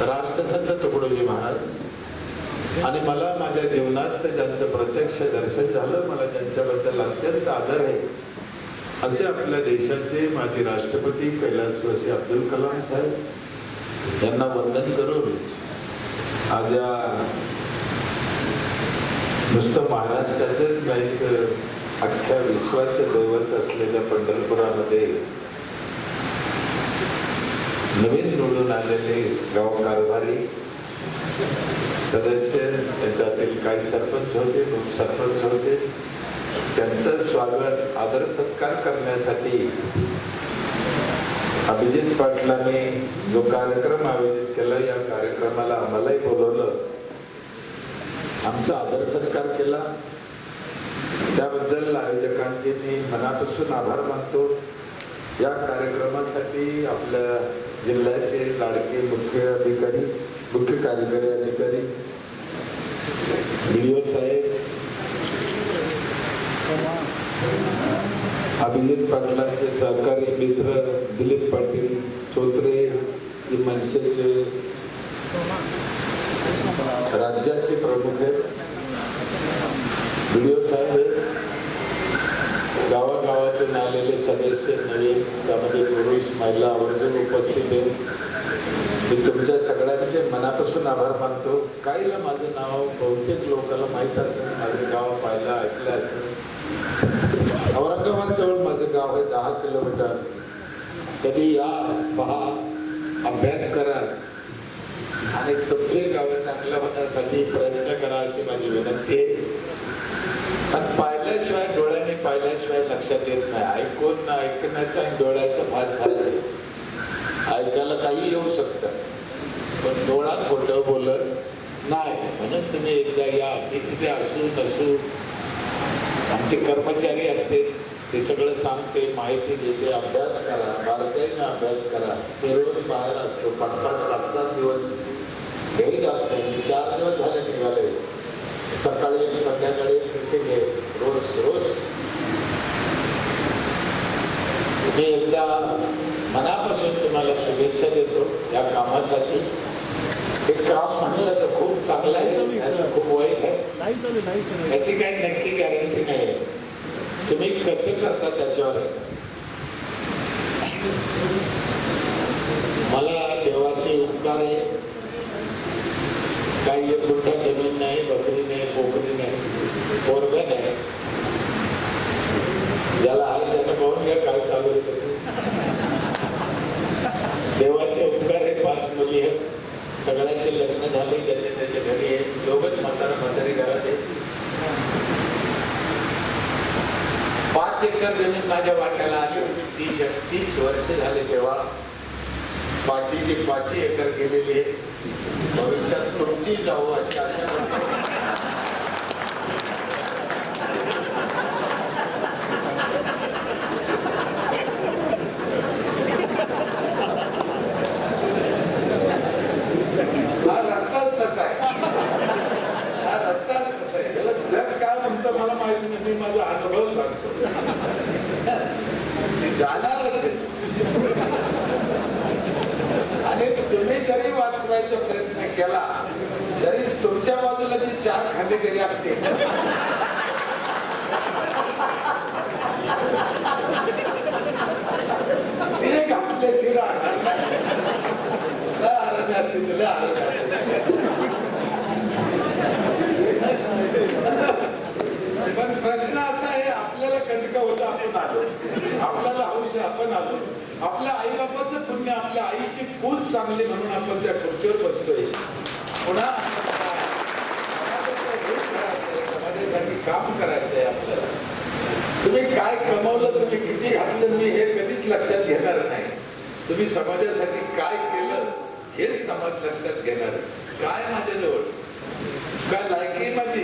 राष्ट्रसंत तुकडोजी महाराज आणि मला माझ्या जीवनात ज्यांचं प्रत्यक्ष दर्शन झालं, मला ज्यांच्याबद्दल अत्यंत आदर आहे असे आपल्या देशाचे माजी राष्ट्रपती कैलासवासी अब्दुल कलाम साहेब यांना वंदन करून आज या नुसतं महाराष्ट्राचेच नाही तर अख्ख्या विश्वाचे दैवत असलेल्या पंढरपुरामध्ये नवीन निवडून आलेले गाव कारभारी सदस्य, त्याच्यातील काही सरपंच होते, उपसरपंच होते, त्यांचं स्वागत आदर सत्कार करण्यासाठी अभिजित पाटलांनी जो कार्यक्रम आयोजित केला, या कार्यक्रमाला आम्हालाही बोलवलं, आमचा आदर सत्कार केला, त्याबद्दल आयोजकांचे मी मनापासून आभार मानतो। या कार्यक्रमासाठी आपल्या जिल्ह्याचे लाडके मुख्य अधिकारी, मुख्य कार्यकारी अधिकारी BDO साहेब, अभिजित पाटलांचे सहकारी मित्र दिलीप पाटील चौधरी, मनसेचे राज्याचे प्रमुख आहेत, BDO साहेब, गावागावातून आलेले सदस्य नवीन, त्यामध्ये पुरुष महिला आवर्जून उपस्थित आहेत। मी तुमच्या सगळ्यांचे मनापासून आभार मानतो। काहीला माझं नाव बहुतेक लोकांना माहीत असेल, माझं गाव पाहिलं ऐकलं असेल। औरंगाबाद जवळ माझं गाव आहे, 10 किलोमीटर। कधी या, पहा, अभ्यास करा आणि तुमचे गाव चांगलं होण्यासाठी प्रयत्न करा अशी माझी विनंती आहे। पण पाहिल्याशिवाय, डोळ्याने पाहिल्याशिवाय लक्षात येत नाही। ऐकून ऐकण्याचा आणि डोळ्याचा फार फरक आहे। ऐकायला काही येऊ शकतं पण डोळा खोटं बोलत नाही, म्हणून तुम्ही एकदा या। मी तिथे असू नसू, आमचे कर्मचारी असते, ते सगळं सांगते, माहिती देते, अभ्यास करा, बारकाईने अभ्यास करा। मी रोज बाहेर असतो, 5-5, 7-7 दिवस घरी जात नाही। 4 दिवस झाले निघाले, सकाळी आणि संध्याकाळी मीटिंग आहे रोज। मी एकदा मनापासून तुम्हाला शुभेच्छा देतो या कामासाठी। हे काम म्हणलं तर खूप चांगलं आहे, खूप वाईट आहे, याची काही नक्की गॅरंटी नाही आहे। तुम्ही कसे करता त्याच्यावर आहे। मला देवाचे उपकार आहे, काही 1 गुंठा जमीन नाही, बकरी नाही, पोकरी नाही, पोरगा नाही, ज्याला आहे त्यानं पाहून घ्या काय चालू आहे। देवाचे उपकार आहे, 5 मुली आहेत, सगळ्यांचे लग्न झाले, ज्याचे त्याच्या घरी आहे, दोघंच म्हातारी घरात आहे। 5 एकर जमीन माझ्या वाट्याला आली होती, 30 वर्ष झाले तेव्हा। 5 एकर गेलेली आहे, भविष्यात तुमची जाऊ अशी आशा करतो। हा रस्ताच तसा आहे, त्याला जग काय म्हणतं मला माहिती नाही, मी माझा अनुभव सांगतो। जाणारच आहे आणि तुम्ही जरी वाचवायचा प्रयत्न केला तरी तुमच्या बाजूला जी 4 खांदेकरी असते तिने घातले शिरा पण प्रश्न असा आहे, आपल्याला कंटका होता, आपण आलो, आपल्याला हौस आपण आलो, आपल्या आई बापाचं पुण्य, आपल्या आईची खूप चांगली म्हणून आपण त्या खुर्चीवर बसतोय। पुन्हा समाजासाठी काम करायचंय आपल्याला। तुम्ही काय कमवलं, तुम्ही किती घातलं, मी हे कधीच लक्षात घेणार नाही। तुम्ही समाजासाठी काय केलं हेच समाज लक्षात घेणार। काय माझ्याजवळ काय लायकी माझी,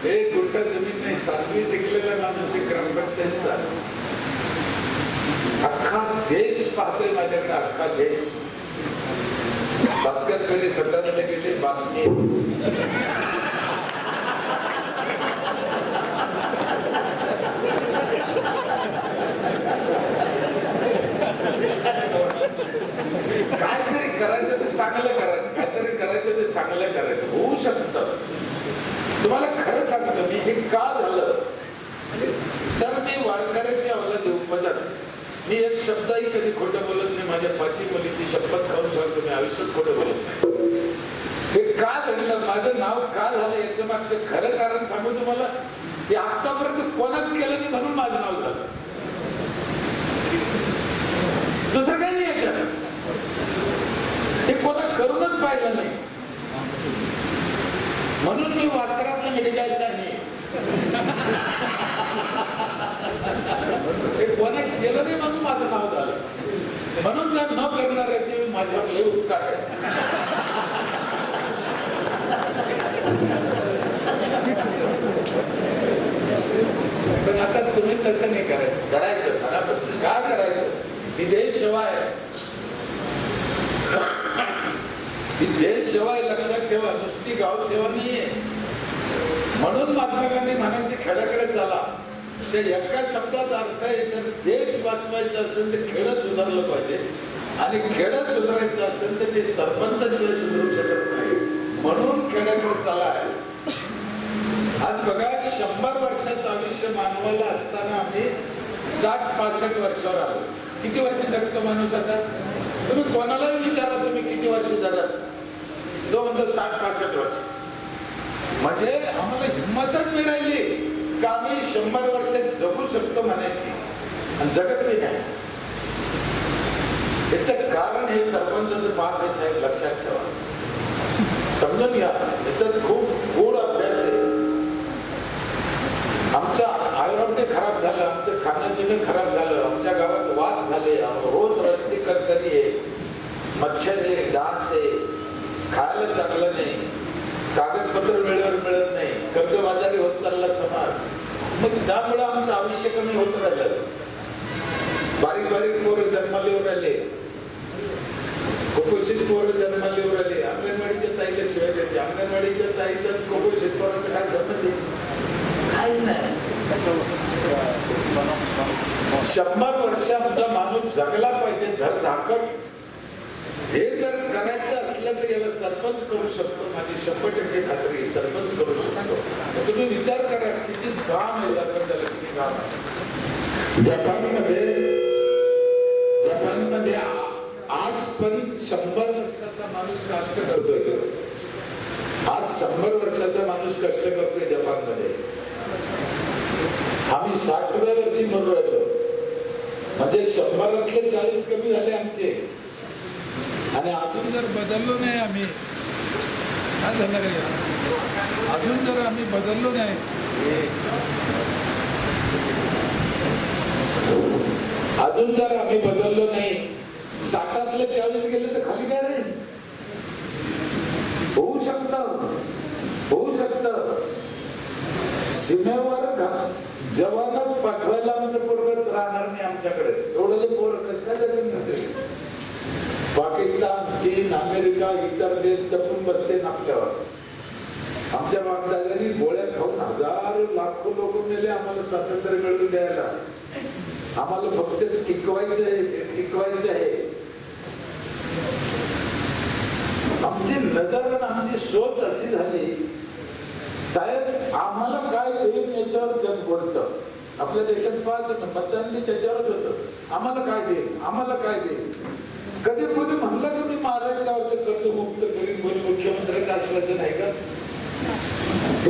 1 गुंठा जमीन नाही, 7वी शिकलेला माणूस आहे, ग्रामपंचायतचा। अख्खा देश पाहतोय माझ्याकडे, अख्खा देश। भास्करकडे सटारला गेले, बातमी काहीतरी करायचं तर चांगलं करायचं, काहीतरी चांगलं करायचं होऊ शकतं. तुम्हाला खरं सांगतो मी, हे का झालं सर, मी वारकऱ्याची अवलाद उपचार, मी एक शब्दही कधी खोटं बोलत नाही. माझ्या 5 मुलीची शपथ खाऊन सांगतो, मी आयुष्यात खोटं बोलत नाही. हे का घडलं, माझं नाव का झालं, याचं मागचं खरं कारण सांगू तुम्हाला. हे आतापर्यंत कोणाच केलं नाही म्हणून माझं नाव झालं, दुसरं काही नाही याच्यात. हे कोणा करूनच पाहिलं नाही म्हणून मी वासरातलं मेडिकल नाही. हे कोणा केलं नाही म्हणून माझं नाव झालं. म्हणून जर न करणाऱ्याचे माझ्यावर लय उपकार आहे. पण आता तुम्ही तसं नाही करायचं. करायचं मनापासून का करायचं. ही देश सेवा आहे, ही देश सेवा आहे, लक्षात ठेवा. नुसती गाव सेवा नाहीये. म्हणून महात्मा गांधी म्हणायचे खेड्याकडे चला. ते एका शब्दात अर्थ आहे, तर देश वाचवायचं असेल तर खेडं सुधारलं पाहिजे, आणि खेडं सुधारायचं असेल तर ते सरपंचाशिवाय सुधारू शकत नाही. म्हणून खेड्याकडे चला आहे. आज बघा, 100 वर्षाचं आयुष्य मानवाला असताना आम्ही 60-65 वर्षावर आलो. किती वर्ष जगतो माणूस आता. तुम्ही कोणालाही विचारा तुम्ही किती वर्ष जगत, तो म्हणतो 60-65 वर्ष. म्हणजे आम्हाला हिंमतच नाही राहिली का आम्ही 100 वर्ष जगू शकतो म्हणायची, आणि जगत नाही. याचं कारण हे सरपंचाचं पाप आहे साहेब, लक्षात ठेवा, समजून घ्या. याच्यात खूप गोड अभ्यास आहे. आमचं आरोग्य खराब झालं, आमचं खाणं खराब झालं, आमच्या गावात वाद झाले, रोज रस्ते कटकरी आहे, मच्छर आहे, डास आहे, खायला चांगलं नाही, कागदपत्र वेळेवर मिळत नाही, कर्जबाजारी होत चालला समाज. मग त्यामुळे आमचं आयुष्य कमी होत राहिलं. बारीक बारीक पोरं जन्माला येऊन राहिले, कुपोषित पोरं जन्माला येऊन राहिले. अंगणवाडीच्या ताईला शिवाय देते. अंगणवाडीच्या ताईचं कुपोषित पोराचं काय संबंध आहे. काही नाही. 100 वर्ष आमचा माणूस जगला पाहिजे धडधाकट. हे जर करायचं असलं तर याला सरपंच करू शकतो. माझी 100% खात्री आहे, सरपंच करू शकतो. तुम्ही विचार करा किती काम आहे सरपंचाला, किती काम आहे. जपानमध्ये आज पण 100 वर्षाचा माणूस कष्ट करतोय. आज 100 वर्षाचा माणूस कष्ट करतोय जपानमध्ये. आम्ही 60व्या वर्षी मरू राहिलो. म्हणजे 100तले 40 कमी झाले आमचे. आणि अजून जर बदललो नाही आम्ही, काय झालं रे, अजून जर आम्ही बदललो नाही, अजून जर आम्ही बदललो नाही, 60तले 40 गेले तर खाली काय रे. होऊ शकतं, होऊ शकतं. सीमेवर जवान पाठवायला आमचं पोरगत राहणार नाही आमच्याकडे. एवढं पोर कसं काय जाते. पाकिस्तान, चीन, अमेरिका, इतर देश टपून बसते नापल्यावर. आमच्या बापदादांनी गोळ्या खाऊन हजारो लाखो लोक मेले आम्हाला स्वातंत्र्य मिळवून द्यायला. आम्हाला फक्त टिकवायचं आहे, टिकवायचं आहे. आमची नजर, आमची सोच अशी झाली साहेब, आम्हाला काय देईल याच्यावर जग बोलतं. आपल्या देशात पाहतो ना, मतदान त्याच्यावरच होतं. आम्हाला काय देईल, आम्हाला काय देईल. कधी कोणी म्हणलं का मी महाराष्ट्रावरचं कर्ज मुक्त करीन, कोणी मुख्यमंत्र्यांचं आश्वासन आहे का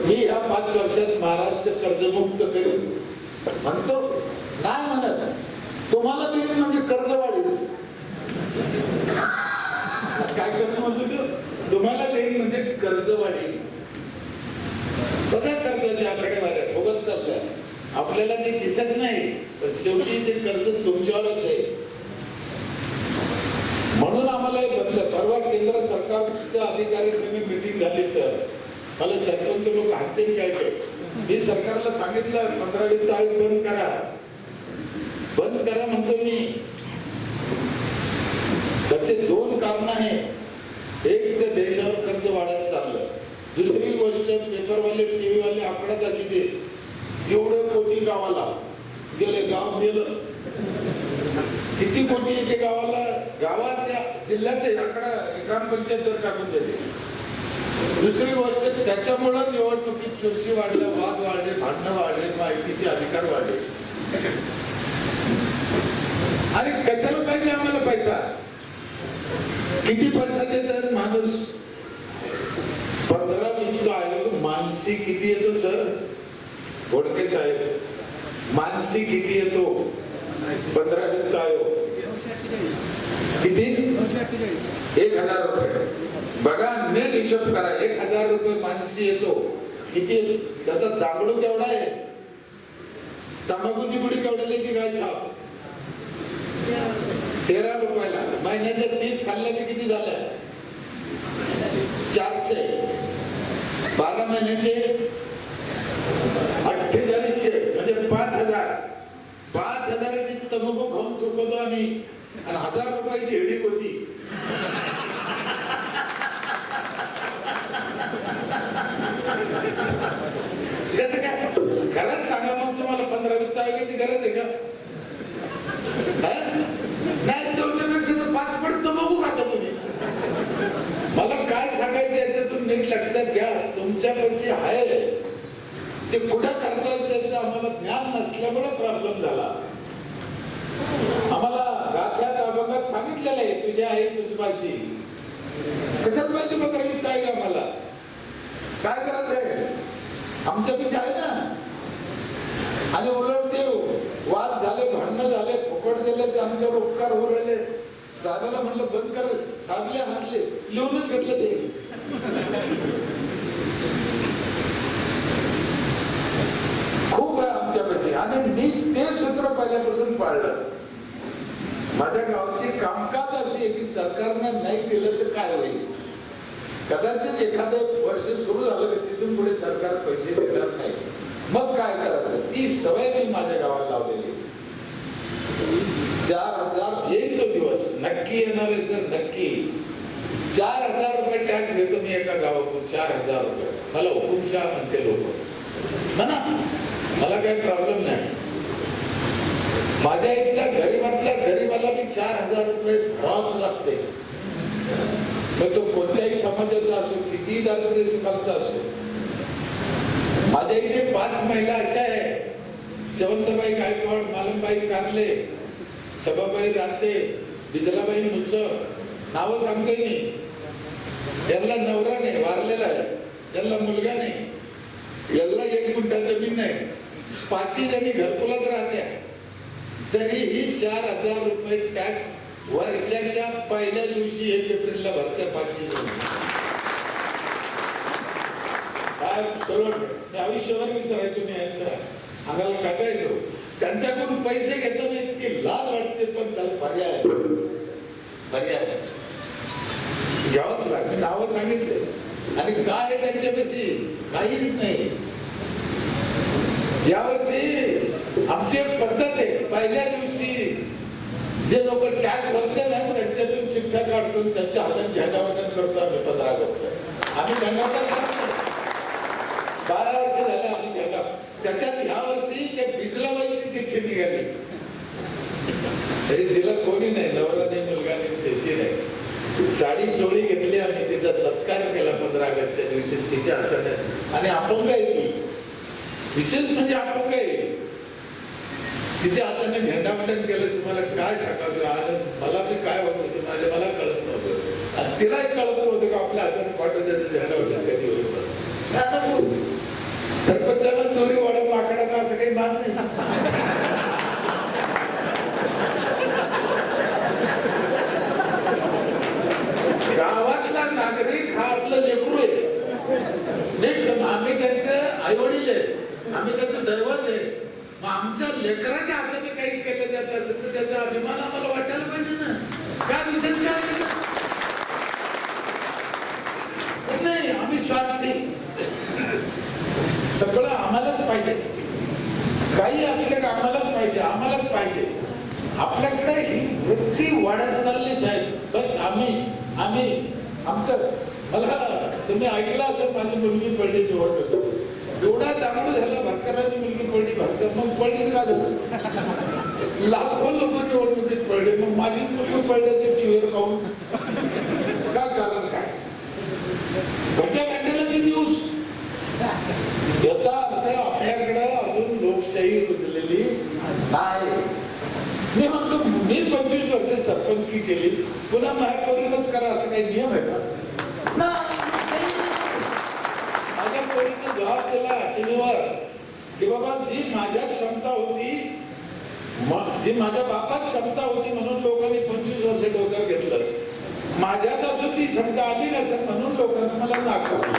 मी ह्या 5 वर्षात महाराष्ट्र कर्जमुक्त करीन म्हणतो. नाही म्हणत. तुम्हाला देईल म्हणजे कर्ज वाढेल. काय कर्ज म्हणतो, तुम्हाला देईल म्हणजे कर्ज वाढेल. बघा कर्जाच्या आकडेवाऱ्या फुगत चालल्या. आपल्याला ते दिसत नाही, पण शेवटी ते कर्ज तुमच्यावरच आहे. म्हणून आम्हाला हे बदल. परवा केंद्र सरकारच्या अधिकारी सगळी मीटिंग झाली सर. मला सरपंच लोक हाते काय मी सरकारला सांगितलं 15-20 तारीख बंद करा, बंद करा म्हणतो मी. त्याचे 2 कारण आहे. एक तर देशावर कर्ज वाढत चाललं. दुसरी गोष्ट, पेपरवाले टीव्हीवाले आकडा दाखवते एवढे कोटी गावाला गेले, गाव गेलं. किती कोटी येते गावाला, गावातल्या जिल्ह्याचे आकडा ग्रामपंचायत टाकून देते. दुसरी गोष्ट, त्याच्यामुळं निवडणुकीत चुरशी वाढल्या, वाद वाढले, भांडणं वाढले, माहितीचे अधिकार वाढले. आणि कशाला पाहिजे आम्हाला पैसा? किती पैसा देतात माणूस? 15 वित्त आयोग मानसी किती येतो सर? बोडके साहेब, मानसी किती येतो? 15 वित्त आयोग किती? 1000 रुपये. बघा, नेट हिशोब करा. 1000 रुपये मानसी येतो. किती? त्याचा दांगडू केवढा आहे? तंबाखूची पुडी केवढ्याला ती काय छाप? 13 रुपयाला. महिन्याच्या 30 खाल्ल्या की किती झाल्या? 400. 12 महिन्याचे 4800 म्हणजे 5000. 5000ची तंबाखू खाऊन चुकवतो आम्ही, आणि 1000 रुपयाची हेडिक होती. कसं काय? खरंच सांगा मग, तुम्हाला 15 वित्त आयोगाची गरज आहे का? नाही, तुमच्यापेक्षा 5 पट तंबाखू खाता तुम्ही. मला काय सांगायचं याच्यातून नीट लक्षात घ्या. तुमच्या पैसे आहे ते कुठं खर्चायचं याचं आम्हाला ज्ञान नसल्यामुळे प्रॉब्लेम झाला. आम्हाला गाथ्यात अभंगात सांगितलेलं आहे, तुझे आहे तुझपाशी. कशात पाहिजे 15 वित्त आयोग? आम्हाला काय करायचंय? आमच्यापाशी आहे ना. आणि उलट ते वाद झाले, भांडणं झाले, फुकट दिले, आमच्यावर उपकार होऊ राहिले. साहेबाला म्हणलं बंद कर, साहेबले हसले, लिहूनच घेतलं ते. खूप आहे आमच्यापाशी, आणि मी ते सूत्र पहिल्यापासून पाळलं. माझ्या गावची कामकाज अशी आहे की सरकारनं नाही केलं तर काय होईल? कदाचित एखादं वर्ष सुरू झालं की तिथून पुढे सरकार पैसे देणार नाही, मग काय करायचं? ती सवय मी माझ्या गावाला लावलेली. 4000 येईल तो दिवस, नक्की येणार आहे सर, नक्की. 4000 रुपये टॅक्स देतो मी एका गावातून. 4000 रुपये. मला हुकुमशाह म्हणते लोक, म्हणा, मला काही प्रॉब्लेम नाही. माझ्या इथल्या गरीबातल्या गरीबाला मी 4000 रुपये भरावच लागते. मग तो कोणत्याही समाजाचा असो, किती दारिद्र्य असो. माझ्या इथे 5 महिला अशा आहे: शेवंतबाई गायकवाड, मालमबाई कारले, छबाबाई राते, बिजलाबाई मुचर. नावं सांगतोय मी. यांना नवरा नाही, वारलेला आहे. यांना मुलगा नाही. यांना 1 गुंठा जमीन नाही. 5 जणी घरकुलात राहत्या. तरीही 4000 रुपये टॅक्स वर्षाच्या पहिल्या दिवशी 1 एप्रिलला भरत्या 5 जणी. काय करोड मी आयुष्यभर विचारायचो मी यांच्या अंगाला काटायचो. त्यांच्याकडून पैसे घेतो मी, इतकी लाज वाटते, पण त्याला पर्याय घ्यावंच लागतं. नावं सांगितले, आणि काय त्यांच्यापाशी काहीच नाही. यावर्षी आमची एक पद्धत आहे, पहिल्या दिवशी जे लोक टॅक्स भरते ना त्यांच्यातून चिठ्ठ्या काढतो, त्यांच्या हातात झेंडावंदन करतो आम्ही. 15 ऑगस्ट आम्ही झेंडावंदन करतो. 12 वर्ष झाले आम्ही झेंडा. त्याच्यात ह्या वर्षी ते बिजलाबाईची चिठ्ठी निघाली. तरी तिला कोणी नाही, नवरा नाही, मुलगा नाही, शेती नाही. साडी चोळी घेतली आम्ही, तिचा सत्कार केला 15 ऑगस्टच्या दिवशी तिच्या हाताने. आणि अपंग आहे ती, विशेष म्हणजे अपंग आहे. तिच्या हाताने झेंडावंदन केलं. तुम्हाला काय सांगायचं, आज मला बी काय होत होतं, मला कळत नव्हतं. आणि तिलाही कळत नव्हतं का आपल्या हाताने पाठवण्याचं झेंडावंदन कधी होतं. सरपंचाला चोरी वाढत माकडांना असं काही मान नाही. गावातला नागरिक हा आपलं लेकरू आहे. आम्ही त्यांचं आई वडील आहे, आम्ही त्याचं दैवत आहे. मग आमच्या लेकराच्या हाताने काही केलं जात असेल तर त्याचा अभिमान आम्हाला वाटायला पाहिजे ना. काय विशेष काय नाही, आम्ही स्वार्थी. सगळं आम्हालाच पाहिजे, काही असलं का आम्हालाच पाहिजे. आपल्याकडे ही वृत्ती वाढत चालली साहेब. बस आम्ही आमचं. मला तुम्ही ऐकलं असं, माझी मुलगी पडली निवडणूक, एवढा दांगडू झाला, भास्कराची मुलगी पडली, भास्कर. मग पडली का झालं? लाखो लोक निवडणुकीत पडले, मग माझीच मुलगी पडली टीव्हीवर पाहून. काय कारण काय? काही नियम आहे का? माझ्या पोरीने जबाब दिला टीव्हीवर की बाबा जी माझ्यात क्षमता होती, जी माझ्या बापात क्षमता होती म्हणून लोकांनी 25 वर्ष डोक्यावर घेतलं, माझ्यात असून ती क्षमता आली नसेल म्हणून लोकांना मला नाकारलं.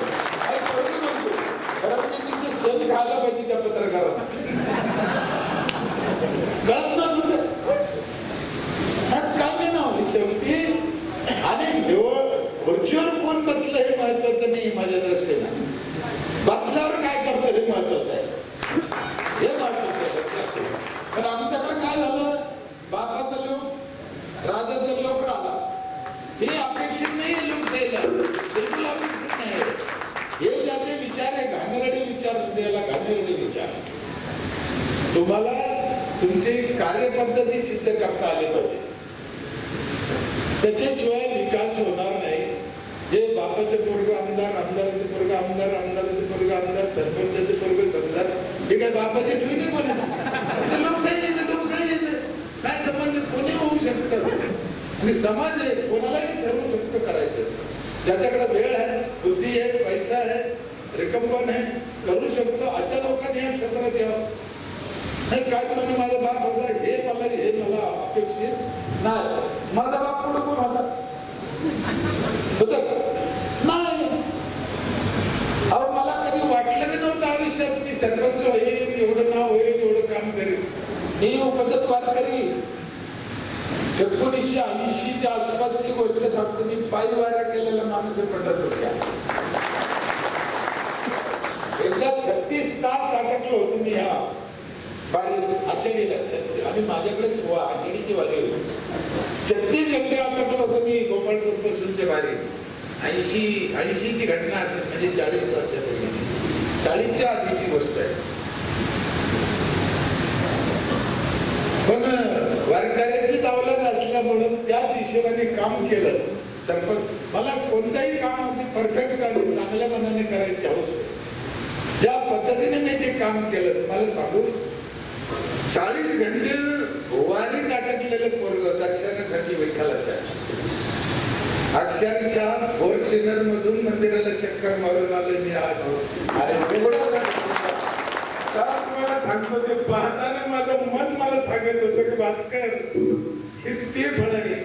खरं म्हणजे तिचे सण खायला पाहिजे त्या पत्रकारांना. कळत नसून काय नाही ना शेवटी. आणि खुर्चीवर कोण बसलं हे महत्वाचं नाही माझ्या दृष्टीनं, बसल्यावर काय करतो हे महत्वाचं आहे. हे महत्वाचं आहे लक्षात ठेवा. तर आमच्याकडे काय झालं, बापाचा लोक राजाचा लोक राजा हे अपेक्षित नाही. लोकशाहीला बिलकुल अपेक्षित नाही. हे ज्याचे विचार आहे घाणेरडे विचार, हृदयाला घाणेरडे विचार. तुम्हाला तुमची कार्यपद्धती सिद्ध करता आली पाहिजे, त्याच्याशिवाय विकास होणार नाही. जे बापाचे पोरग आमदार, आमदाराचे पोरग आमदार, आमदाराचे पोरग आमदार, सरपंचाचे पोरग सरदार, हे काय बापाचे ठेवी नाही कोणाचे. लोकशाही येते, लोकशाही येते. काय संबंध कोणी होऊ शकतं. आणि समाज आहे, कोणालाही ठरवू शकतो करायचं. ज्याच्याकडे वेळ आहे, बुद्धी आहे, पैसा आहे, रिकम्पन आहे, करू शकतो अशा लोकांनी या क्षेत्रात यावं. नाही काय तुम्ही माझा बाप होता हे मला अपेक्षित नाही. माझा बाप पुढे कोण होता नाही. अहो मला कधी वाटलं की नव्हतं आयुष्यात मी सरपंच होईल, एवढं नाव होईल, एवढं काम करेल. मी उपजतवाद करीन. 1980च्या आसपासची गोष्ट सांगतो. मी पायी वाऱ्या केलेला माणूस आहे पंढरपूरच्या. एकदा 36 तास अटकलो होतो मी ह्या वारीत, आषाढीला. आम्ही माझ्याकडे आषाढीची वारी होती. 36 घंटे अटकलो होतो मी गोपाळपूर पासूनच्या वारीत. 80ची घटना असेल, म्हणजे 40 वर्षापूर्वीची, 40च्या आधीची गोष्ट आहे. पण वारकऱ्याची अवलाद असल्यामुळे त्याच हिशोबाने काम केलं. सरपंच मला कोणताही काम अगदी परफेक्ट करायचं, चांगल्या मनाने करायची हौस आहे. ज्या पद्धतीने मी ते काम केलं मला सांगू, 40 घंटे वारीत अटकलेले पोरग दर्शनासाठी विठ्ठलाच्या अक्षरशः फॉर्च्युनर मधून मंदिराला चक्कर मारून आलो मी आज. अरे तुम्हाला सांगतो, ते पाहताना माझं मन मला सांगत होतं की भास्कर किती फळ आहे.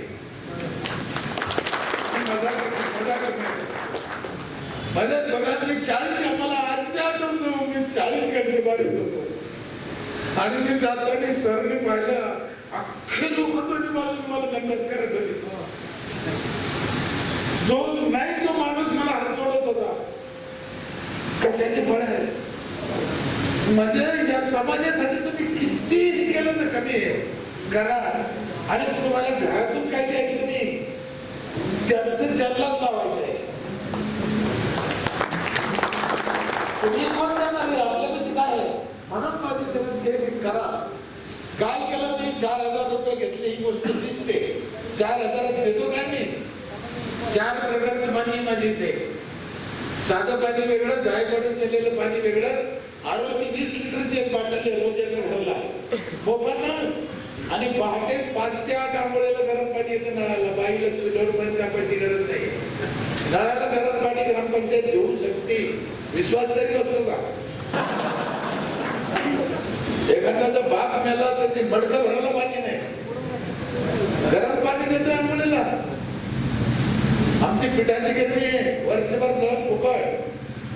माझ्या बघा मी 40 आम्हाला आज काय आठवतो, मी 40 घंटे बारीत होतो. आणि मी जाताना सरने पाहिलं, अख्खे लोक मला दंडत करत होते. जो नाही तो माणूस मला हात सोडत होता. कशाचे फळ आहे म्हणजे या समाजासाठी तुम्ही किती केलं तर कमी करा. आणि तुम्हाला घरातून काही द्यायचं नाही, त्यांचं जन्मात लावायचं आहे. तुम्ही कोण जाणार आहे, आपल्यापाशी काय आहे म्हणून माझी करा. काय केलं मी 4000 रुपये घेतले, ही गोष्ट दिसते. 4000 देतो काय मी? 4 प्रकारचं पाणी माझी इथे. साधं पाणी वेगळं, जायकडून गेलेलं पाणी वेगळं, आरोची 20 लिटरची एक बाटली रोज भरला मोफत. आणि पहाटे 5 ते 8 आंघोळीला गरम पाणी येतं नळाला. बाईला चुलीवर पाणी टाकायची गरज नाही. नळाला गरम पाणी ग्रामपंचायत देऊ शकते. विश्वास तरी असतो का? एखाद्याचा बाप मेला तर ते मडकं भरायला पाणी नाही, गरम पाणी देतो आंघोळीला. आमची पिठाची गिरणी आहे, वर्षभर गरम फुकट.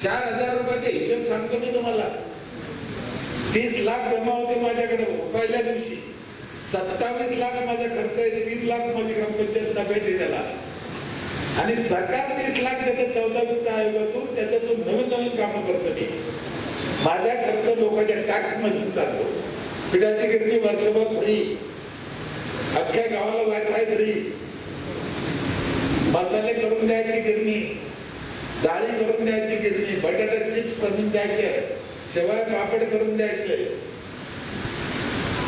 4000 रुपयाचा हिशोब सांगतो मी तुम्हाला. 30 लाख जमा होते माझ्याकडे पहिल्या दिवशी. 27 लाख माझा खर्च आहे, 3 लाख माझी ग्रामपंचायत नफे आहे त्याला. आणि सरकार 30 लाख देते 14 वित्त आयोगातून. त्याच्यातून नवीन नवीन कामं करतो मी. माझा खर्च लोकांच्या टॅक्स मधून चालतो. पिठाची गिरणी वर्षभर फ्री, अख्ख्या गावाला वायफाय फ्री. मसाले करून द्यायची गिरणी, डाळी करून द्यायची गिरणी, बटाटा चिप्स करून द्यायचे, शेवया पापड करून द्यायचे.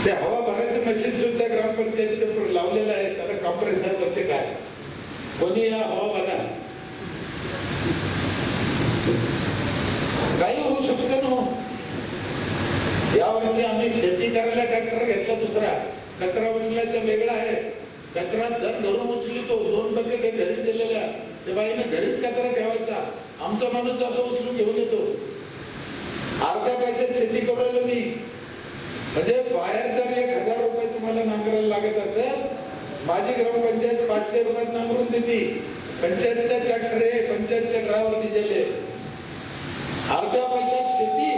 ते हवा भरायचं मशीन सुद्धा ग्रामपंचायतचं लावलेलं आहे. त्याला कॉम्प्रेसर म्हणते काय, कोणी या हवा भरा. काही होऊ शकतं ना. या वर्षी आम्ही शेती करायला ट्रॅक्टर घेतला दुसरा, कचरा उचलायचा वेगळा आहे, कचरा जर घरून उचलतो 2 बकेट घरी दिलेल्या त्या बाईने घरीच कचरा ठेवायचा. आमचा माणूस जातो उचलून घेऊन येतो. अर्ध्या पैशात शेती करू मी. म्हणजे बाहेर जर 1000 रुपये तुम्हाला नांगरायला लागत असेल, माझी ग्रामपंचायत 500 रुपयात नांगरून देते. पंचायतचा ट्रॅक्टर आहे, पंचायतचा ड्रायव्हर डिझेल. अर्ध्या पैशात शेती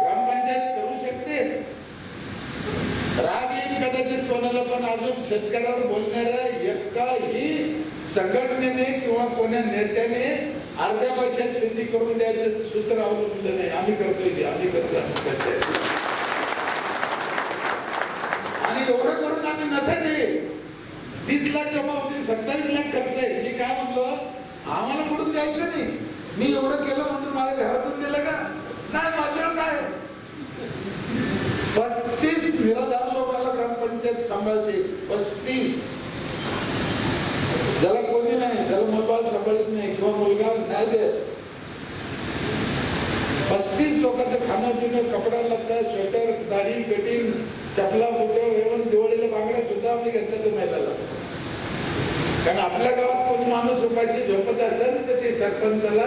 ग्रामपंचायत करू शकते. राग येईल कदाचित कोणाला, पण अजून शेतकऱ्यावर बोलणाऱ्या एकाही संघटनेने किंवा कोण्या नेत्याने अर्ध्या पैशात शेती करून द्यायचं सूत्र अवलंबलं नाही. आम्ही करतोय, आम्ही करतो. आणि एवढं करून आम्ही नफ्यात येईल. 30 लाख जमा होतील, 27 लाख खर्च आहे. मी काय म्हणलो, आम्हाला कुठून द्यायचं नाही. मी एवढं केलं म्हणून माझ्या घरातून दिलं का नाही. माझ्यावर काय 35 निराधार लोकांना ग्रामपंचायत सांभाळते. 35. ज्याला कोणी नाही, ज्याला मोबाईल सांभाळत नाही किंवा मुलगा नाही देत. 35 लोकांचं खाणं पिणं, कपडा लत्ता, स्वेटर, दाढी, कटिंग, चपला, बुटं, एवढं दिवाळीला बांगड्या सुद्धा आम्ही घेतल्या त्या महिलाला. कारण आपल्या गावात कोणी माणूस उपाशी झोपत असेल तर ते सरपंचाला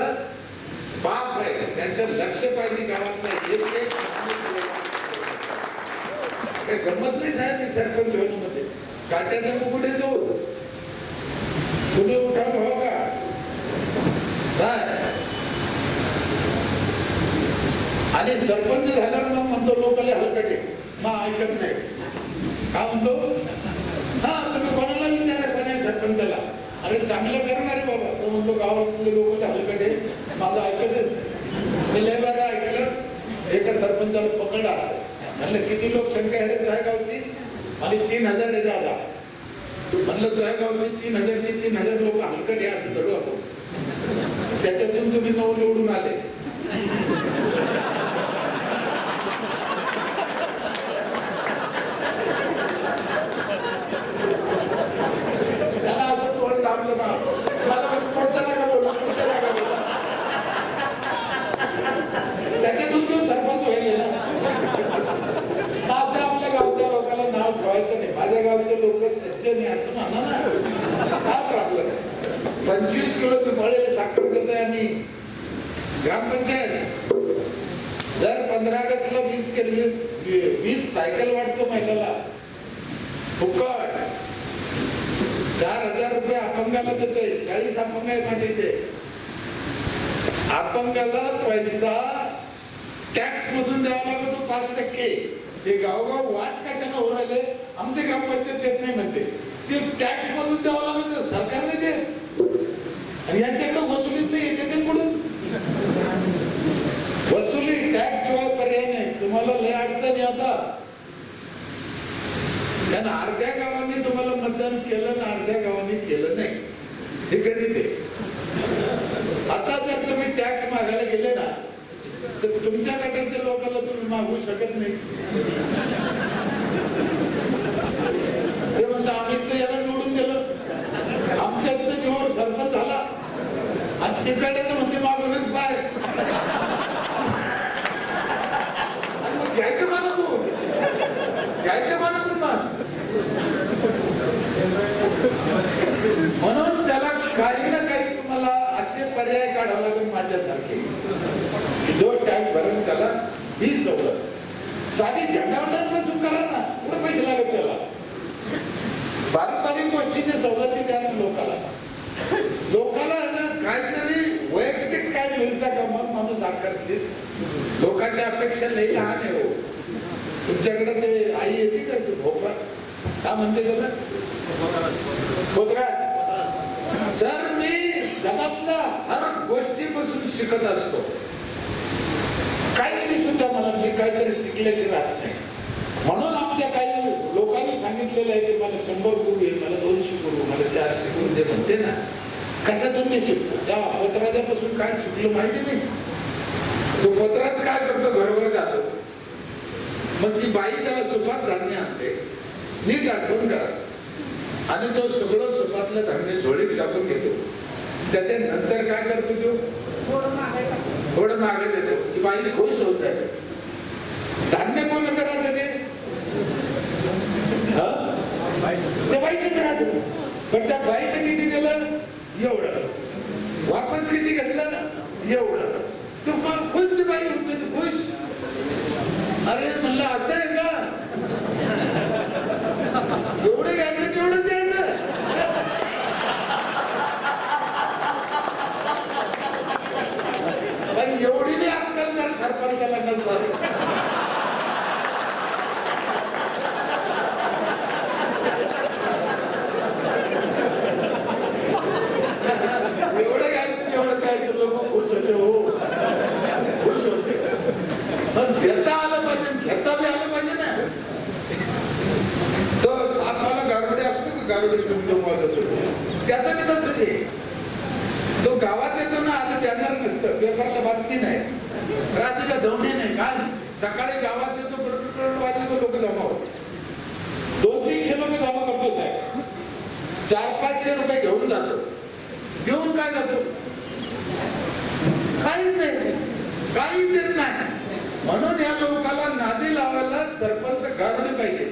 बाप आहे, त्यांचं लक्ष पाहिजे गावात. नाही गंमत नाही साहेब. मी सरपंच होण्यामध्ये काट्याचा मुकुट येतो. तुम्ही उठा भाऊ का आणि सरपंच झाल्यावर मग म्हणतो लोकांना हलकटे मग ऐकत नाही. का म्हणतो, हा तुम्ही कोणाला विचारा पण आहे सरपंचाला, अरे चांगलं करणारे बाबा. तो म्हणतो गावातले लोक हलकटे, माझं ऐकतच नाही. मी लय बरं ऐकलं, एका सरपंचाला पकडलं असं. म्हणलं किती लोकसंख्या आहे तुझ्या गावची, आणि 3000 आहे दादा. म्हणलं तुझ्या गावची 3000ची 3000 लोक हलकटे असं धरू आपण. त्याच्यातून तुम्ही 9 निवडून आले. असं तोड दाबलं ना, मला पुढचा नका बोला, पुढचा नका बोला. त्याच्यातून तो सरपंच होईल ना. असं आपल्या गावच्या लोकांना नाव ठेवायचं नाही. माझ्या गावचे लोक सज्जन आहे असं म्हणा ना. काय प्रॉब्लेम आहे. 25 किलो तुम्हाला साखर देतोय आम्ही. ग्रामपंचायत जर 15 ऑगस्टला 20 सायकल वाटतो महिन्याला फुकट. 4000 रुपये अपंगाला देतोय. 40 अपंग आहे माझ्या इथे. अपंगाला पैसा टॅक्स मधून द्यावा लागतो 5%. ते गावगाव वाट कशाने होऊ राहिले, आमचे ग्रामपंचायत देत नाही म्हणते. ते टॅक्स मधून द्यावं लागतं, सरकारने देत. आणि यांच्याकडे वसुलीत नाही येते ते कुठून. वसुली टॅक्स शिवाय पर्याय नाही. तुम्हाला लय अडचणी आता. कारण अर्ध्या गावांनी तुम्हाला मतदान केलं ना, अर्ध्या गावांनी केलं नाही. हे कधी ते आता जर तुम्ही टॅक्स मागायला गेले ना, तर तुमच्या गटाच्या लोकांना तुम्ही मागू शकत नाही. ते म्हणतात आम्ही तर याला निवडून दिलं, आमच्या इथं जेव्हा सरपंच झाला आणि तिकडे तर म्हणते मागूनच पाय. मग घ्यायचं मागून, घ्यायचं मागून मग. म्हणून त्याला काही ना काही तुम्हाला असे पर्याय काढावे लागेल माझ्यासारखे. जो टॅक्स भरेल त्याला ही सवलत. साधी झेंडावंदनापासून करा ना, कुठे पैसे लागत त्याला. पारंपरिक गोष्टीची सवलती द्या लोकाला. लोकाला ना काहीतरी वैयक्तिक काय मिळतं का मग माणूस आकर्षित. लोकांच्या अपेक्षा लई लहान आहे हो. तुमच्याकडे ते आई येते का तू भोपा का म्हणते त्याला पोतराज. सर मी जगातल्या हर गोष्टीपासून शिकत असतो. काहीतरी सुद्धा मला मी काहीतरी शिकल्याचे राहत नाही. म्हणून आमच्या काही लोकांनी सांगितलेलं आहे की मला 100 गुरु आहे, मला 200 गुरु, मला 400 गुरु जे म्हणते ना, कशातून मी शिकतो. त्या पोतराजापासून काय शिकलो माहिती नाही. तो पोतराज काय करतो, घरोघर जातो. मग ती बाई त्याला सुपात धान्य आणते, नीट आठवण करा. आणि तो सगळं सुपातलं धान्य झोळीत टाकून घेतो. त्याच्यानंतर काय करतो तो, थोडं मागे देतो. ती बाई खुश होत आहे. धान्य कोणाचं राहतं ते, त्या बाईच राहतो. पण त्या बाईने किती दिलं एवढं, वापस किती घेतलं एवढं. तू मग खुश ती बाई होती, तू खुश. अरे म्हणलं असं आहे का, एवढं घ्यायचं तेवढं द्यायचं. पण एवढी बी आजकाल जर सरपंचाला नसत. एवढं घ्यायचं तेवढं द्यायचं, लोक खुश होते. हो खुश होते. पण घेता आलं पाहिजे, घेता बी आलं पाहिजे ना. तो सातवाला गारुडे असतो का, गारुडे त्याचा बी तसंच आहे. तो गावात येतो ना, आता बॅनर नसतं, पेपरला बातमी नाही, रात्रीला धवणे नाही, काय सकाळी गावात येतो, वाजले लोक जमा होते. 200-300 लोक जमा करतो साहेब. 400-500 रुपये घेऊन जातो. घेऊन काय जातो, काहीच नाही, काही देत नाही. म्हणून या लोकांना नादी लावायला सरपंच गारुडे पाहिजे.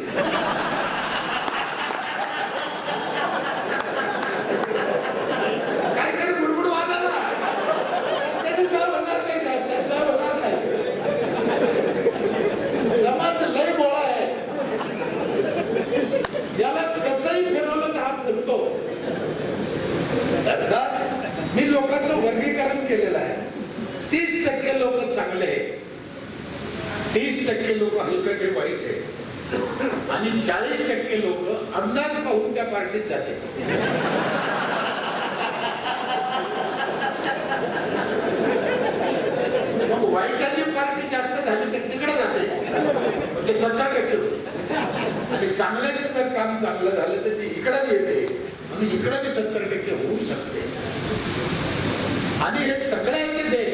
काहीतरी गुडगुड वाजायला त्याच्याशिवाय होणार नाही साहेब, त्याशिवाय होणार नाही. समाज लय बोळा आहे, याला कसंही फिरवलं तर हा फिरतो. अर्थात मी लोकांचं वर्गीकरण केलेलं आहे. 30% लोक चांगले आहे, 30% लोक हलकटे वाईट आहे, आणि 40% लोक अंदाज पाहून त्या पार्टीत जाते. मग वाईटाची पार्टी जास्त झाली तर तिकडे जाते, ते 70% होते. आणि चांगल्याचं जर काम चांगलं झालं तर ते इकडे येते, म्हणून इकडे बी 70% होऊ शकते. आणि हे सगळ्यांचे दे,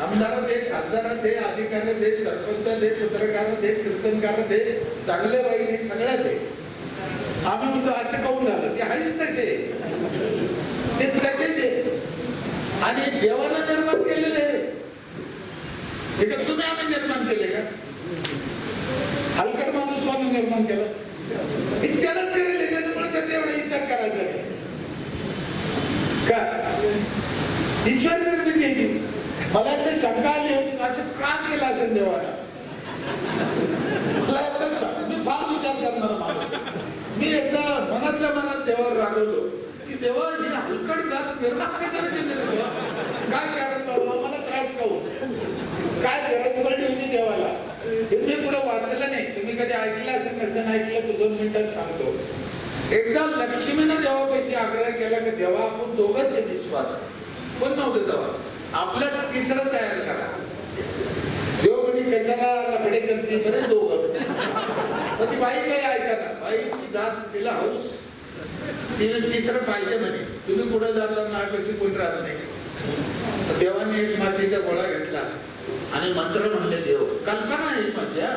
आमदार दे, खासदार दे, अधिकारी दे, सरपंच दे, पत्रकार दे, कीर्तनकार दे, चांगले वाईट सगळ्या दे. आम्ही म्हणतो असं काऊन झालं, ते आहेच तसे, ते तसेच आहे. आणि देवानं निर्माण केलेले हे का तुम्ही आम्ही निर्माण केले का? हलकट माणूस कोणी निर्माण केलं? त्यालाच करेल, त्याच्यामुळे त्याचा एवढा विचार करायचा नाही का? ईश्वर निर्मिती आहे. मला ते शंका आली होती, असं का केलं असेल देवाला? मला मी फार विचार करणार माणूस. मी एकदा मनातल्या मनात देवावर रागवलो की देवा ही हलकट जात निर्माण कशाला केली? काय कारण बाबा, मला त्रास खाऊ काय गरज पडली होती देवाला? हे मी पुढे वाचलं नाही, तुम्ही कधी ऐकलं असेल, नसेल ऐकलं तर 2 मिनिटात सांगतो. एकदा लक्ष्मीनं देवापाशी आग्रह केला की देवा आपण दोघंच आहे विश्वास. पण नव्हतं तेव्हा, आपल्याला तिसरं तयार करा. देव म्हणे कशाला लफडे करते बरे दोघं. पण ती बाई काही ऐका, बाईची जात तिला हौस, तिने तिसरं पाहिजे म्हणे. तुम्ही पुढे जाता माझ्यापाशी कोणी राहत नाही. देवाने एक मातीचा गोळा घेतला आणि मंत्र म्हणले. देव कल्पना आहे माझ्या,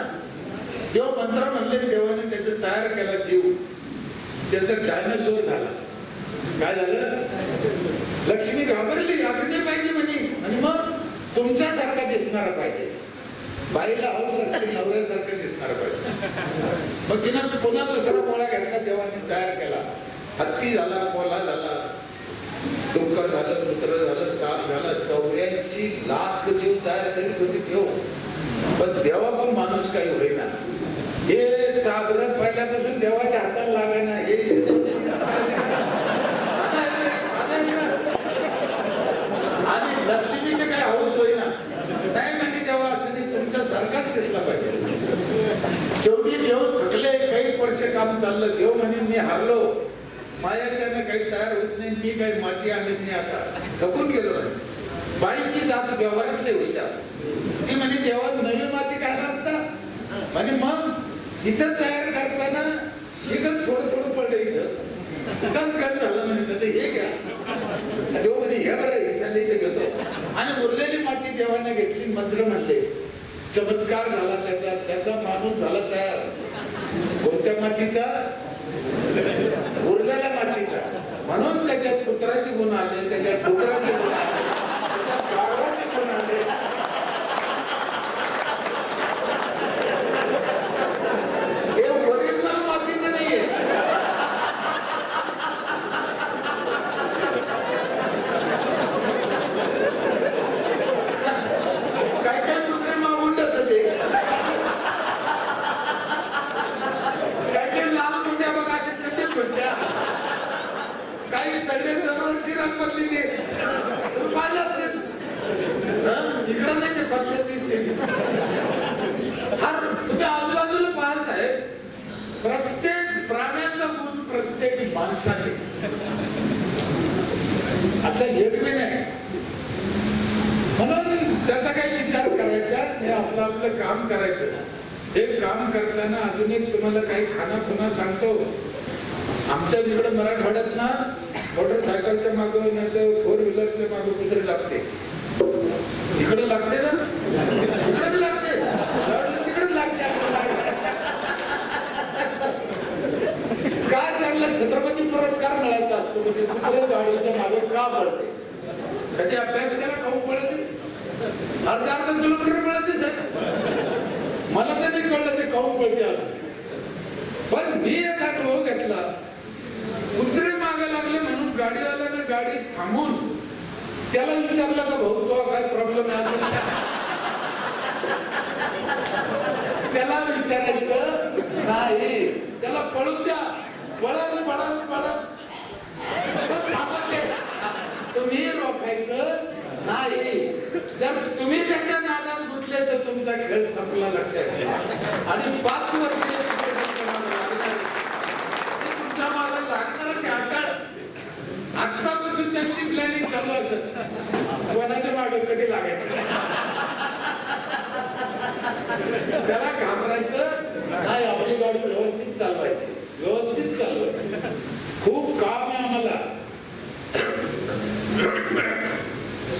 देव मंत्र म्हणले, देवाने त्याचा तयार केला जीव. त्याचा डायनासोर झाला. काय झालं? लक्ष्मी घाबरली, असं नाही पाहिजे म्हणे. आणि मग तुमच्यासारखा दिसणार पाहिजे, बाईला हौस असते नवऱ्यासारखं दिसणार पाहिजे. मग तिनं पुन्हा दुसरा गोळा घेतला, देवाने तयार केला. हत्ती झाला, कोल्हा झाला, डुक्कर झालं, कुत्र झालं, साप झाला. 84 लाख जीव तयार करीत होती देव. पण देवा पण माणूस काही होईना. हे चाबरं पहिल्यापासून देवाच्या हाताला लागायना. हे आणि लक्ष्मीचे काही हौस होईना. नाही म्हणजे देवा असं नाही, तुमच्या सारखाच दिसला पाहिजे. शेवटी देव थकले, काही वर्ष काम चाललं. देव म्हणे मी हारलो, मायाच्यानं काही तयार होत नाही, मी काही माती आणत नाही, आता थकून गेलो नाही. बाईची जात व्यवहारातले हुशार. ती म्हणे देवा नवी माती काय लागता म्हणे. मग इथं तयार करताना इथं थोडं थोडं पडलं, इथं काय झालं म्हणे तसं हे घ्या. देव म्हणे हे बरं इथं इथे घेतो. आणि उरलेली माती देवाने घेतली, मंत्र म्हणले, चमत्कार झाला त्याचा. त्याचा माणूस झाला तयार. कोणत्या मातीचा? उरलेल्या मातीचा. म्हणून त्याच्यात पुत्राचे गुण आले, त्याच्यात डुकराचे गुण आले, त्याच्यात गाढवाचे गुण आले. हे ओरिजिनल मातीचं नाहीये. माणसाने. असं एक नाही. म्हणून त्याचा काही विचार करायचा, हे आपलं काम करायचं. हे काम करताना अजून एक तुम्हाला काही खाना सांगतो. आमच्या इकडे मराठवाड्यात ना मोटरसायकलच्या मागं नाही तर 4 व्हीलरच्या मागं कुठे लागते. इकडे लागते ना, इकडे लागते, तिकडे लागते. काय त्यांना छत्रपती पुरस्कार मिळायचा असतो म्हणजे कुठे गाडीच्या मागे का पडते. कधी अभ्यास केला खाऊ पडते. अर्धा किलोमीटर पळते साहेब. मला तर नाही कळलं ते काऊन पळते असं. पण मी एक अनुभव घेतला. कुत्रे मागे लागले म्हणून गाडीवाल्याने गाडी थांबून त्याला विचारलं का भाऊ तो काय प्रॉब्लेम आहे. त्याला विचारायचं नाही, त्याला पळून द्या. पळत तुम्ही रोखायचं नाही. जर तुम्ही त्याच्या नादात गुंतले तर तुमचा खेळ संपला लक्षात घ्या. आणि 5 वर्ष तुमच्या मागे लागणारच आकार. आतापासून त्यांची प्लॅनिंग चालू असेल कोणाच्या मागे कधी लागायचं. त्याला घाबरायचं नाही. आपली गाडी व्यवस्थित चालवायची, व्यवस्थित चालवायची. खूप काम आहे आम्हाला.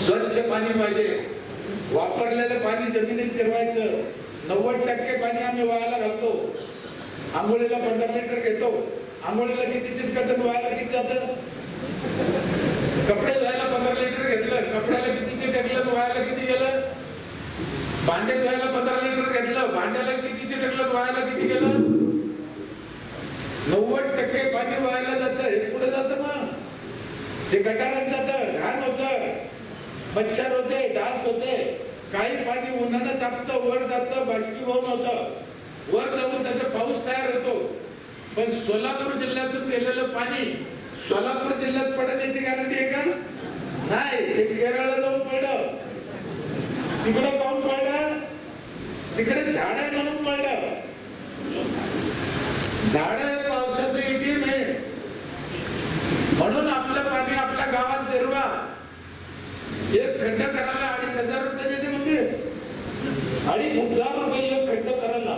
स्वच्छ पाणी पाहिजे. वापरलेलं पाणी जमिनीत जिरवायचं. 90% पाणी आम्ही वायाला घालतो. आंघोळीला 15 लिटर घेतो. आंघोळीला किती चिटकत, वायाला किती जातं. कपडे धुवायला 15 लिटर घेतलं, कपड्याला किती चिटकलं, वायाला किती गेलं. भांडे धुवायला 15 लिटर घेतलं, भांड्याला किती चिटकलं, वायाला किती गेलं. 90% पाणी वायाला जातं. हे पुढे जातं मग ते गटारात जातं, घाण होतं, मच्छर होते, डास होते. काही पाणी उन्हानं तापतं, वर जातं, बाष्पीभवन होतं. वर जाऊन त्याचा पाऊस तयार होतो. पण सोलापूर जिल्ह्यातून गेलेलं पाणी सोलापूर जिल्ह्यात पडण्याची गॅरंटी आहे का. नाही. ते केरळला जाऊन पडलं, तिकडे पाऊस पडलं, तिकडे झाड आहे म्हणून पडलं. झाड पावसाचं एटीएम आहे. म्हणून आपलं पाणी आपल्या गावात जिरवा. एक खड्ड करायला 2,500 रुपये देते म्हणजे 2,500 रुपये एक खड्ड करायला.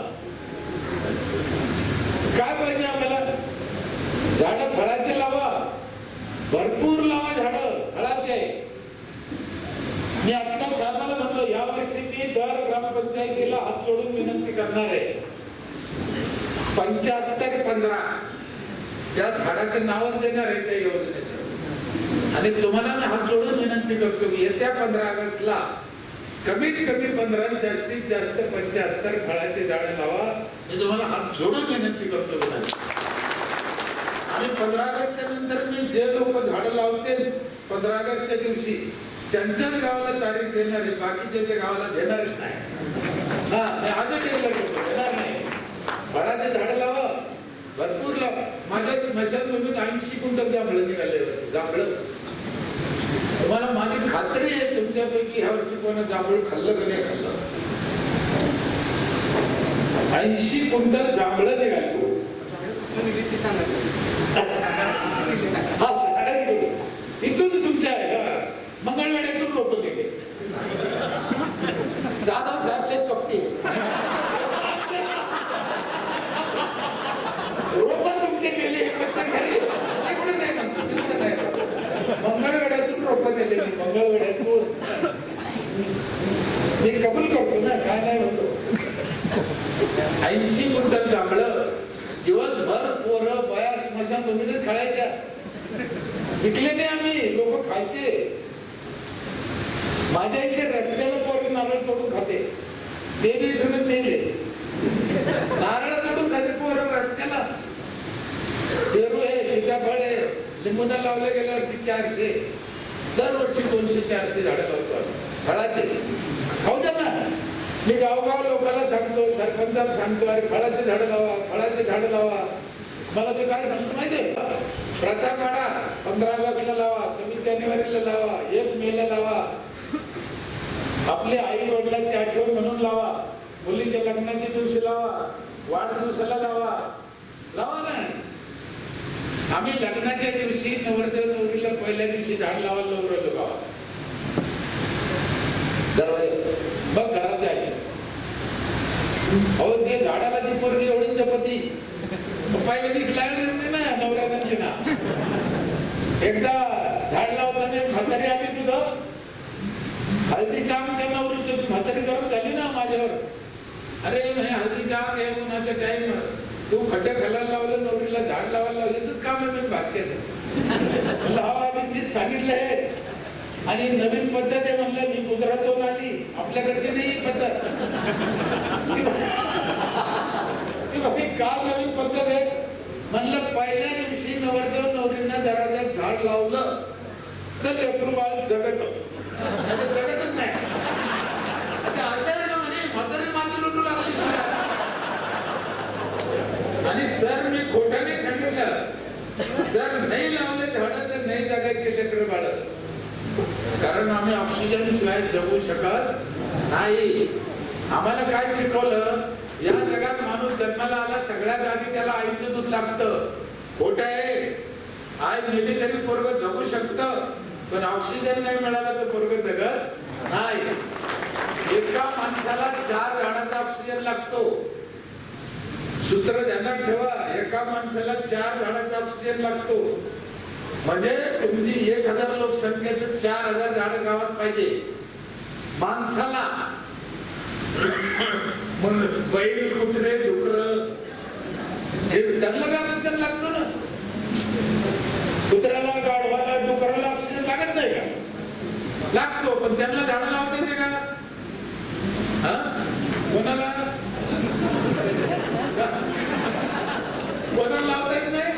काय पाहिजे आम्हाला. झाडं फळाचे लावा, भरपूर लावा झाडं फळाचे. मी आता साहेबाला म्हटलं यावर्षी मी दर ग्रामपंचायतीला हात जोडून विनंती करणार आहे. 75-15 त्या झाडाचं नावच देणार आहे त्या योजनेचं. आणि तुम्हाला मी हात जोडून विनंती करतो की येत्या 15 ऑगस्टला कमीत कमी 15 जास्तीत जास्त 75 फळाचे झाडं लावा. मी तुम्हाला हात जोडून विनंती करतो. आणि 15 ऑगस्टच्या नंतर मी जे लोक झाडं लावतील 15 ऑगस्टच्या दिवशी त्यांच्याच गावाला तारीख देणार आहे, बाकीच्या गावाला देणारच नाही. देणार नाही. फळाचे झाडं लावा, भरपूर लावा. माझ्या स्मशानभूमीत 80 क्विंटल जांभळं निघाले वर्षी. जांभळं तुम्हाला माझी खात्री आहे तुमच्यापैकी ह्या वर्षी कोणा जांभूळ खाल्लं का नाही खाल्लं. 80 क्विंटल जांभळं निघाले. इथून तुमच्या मंगळवेढ्यातून रोप गेले. जाधव साहेब ते कपटे रोप तुमचे गेले. मंगळवेढ्यातून रोप गेले. मंगळवेढ्यातून मी कबूल करतो ना, काय नाही होतो. 80 क्विंटल जांभळं दिवसभर पोरं बया स्मशानभूमीतच खायच्या. विकले नाही आम्ही, लोक खायचे. माझ्या इथे रस्त्याला पोरं नारळ तोडून खाते. ते बी इथूनच नेले. नारळ तोडून खाते पोरं रस्त्याला. पेरू आहे, सीताफळ आहे, लिंबूना लावले गेल्या वर्षी 400. दरवर्षी 200-400 झाडं लावतो फळाचे. खाऊ द्या ना. मी गावगाव लोकांना सांगतो, सरपंचाला सांगतो, अरे फळाचे झाडं लावा, फळाचे झाडं लावा. मला ते काय सांगतो माहितीये, प्रथा काढा. 15 ऑगस्टला लावा, 26 जानेवारीला लावा, 1 मेला लावा. आपल्या आई वडिलांची आठवण म्हणून लावा. मुलीच्या लग्नाच्या दिवशी लावा, वाढदिवसाला लावा. लावा ना. आम्ही लग्नाच्या दिवशी नवरदेव नवरीला पहिल्या दिवशी झाड लावायला उरलो गावात मग घरात जायचं. अहो ते झाडाला ती पोरगी एवढी चपती पहिल्या दिवशी लागली नाही ना नवऱ्याने ना. एकदा झाड लावताना म्हातारी आली तुझं हळदीच्या त्या नवरीची म्हातारी गरम झाली ना माझ्यावर. अरे म्हणे हळदीच्या हे उन्हाचा टाइम तू खड्डे खालायला लावलं नवरीला झाड लावायला लावलं काम आहे मी भासक्याचं लावा मीच सांगितलंय. आणि नवीन पद्धत आहे म्हणलं मी गुजरातून आली आपल्याकडची नाही पद्धत का नवीन पद्धत आहे म्हणलं. पहिल्या दिवशी नवरदेव नवरींना दरवाजात झाड लावलं तर लेकरू बाळ जगतच नाही. असं ना म्हणे म्हातारी माझं लुटू लागली. आणि सर मी खोट्याने सांगितलं जर नाही लावले झाड तर नाही जगायचे लेकरू बाळ. कारण आम्ही ऑक्सिजन शिवाय जगू शकत नाही. आम्हाला काय शिकवलं या जगात माणूस जन्माला आला सगळ्यात आधी त्याला आईचं दूध लागतं. खोट आहे. आई मेली तरी पोरग जगू शकतं पण ऑक्सिजन नाही मिळाला तर पोरग जगत नाही. एका माणसाला 4 झाडाचा ऑक्सिजन लागतो. सूत्र ध्यानात ठेवा. एका माणसाला 4 झाडाचा ऑक्सिजन लागतो. म्हणजे तुमची 1000 लोकसंख्या तर 4000 झाड गावात पाहिजे माणसाला. मग बैल कुत्रे डुकर हे त्यांना ऑक्सिजन लागतो ना. कुत्र्याला गाढवाला डुकराला ऑक्सिजन लागत नाही का? लागतो पण त्यांना झाडं लावता येते का? कोणाला कोणाला लावता येत नाही.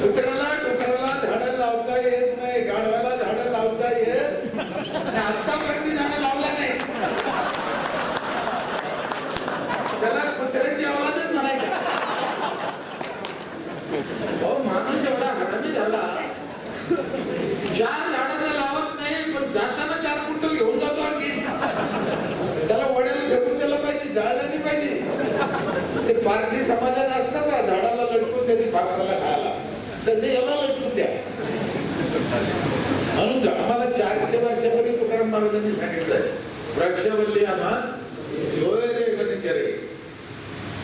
कुत्र्याला डुकराला झाडं लावता येत नाही. गाढवाला झाडं लावता येत आतापर्यंत झाडं लावला नाही. त्याला कुत्र्याची आवाजच म्हणायचा. माणूस एवढा हरामी झाला 4 झाडांना लावत नाही पण जाताना 4 क्विंटल घेऊन जातो. आणखी त्याला वड्याला फेकून दिलं पाहिजे झाडाला नाही पाहिजे. ते पारसी समाजात असतं का झाडाला लटकून त्याची भाकराला खायला तसे याला लटकून द्या. म्हणून आम्हाला 400 वर्षापूर्वी तुकाराम महाराजांनी सांगितलंय वृक्षवल्ली आम्हा सोय रे गणचरे.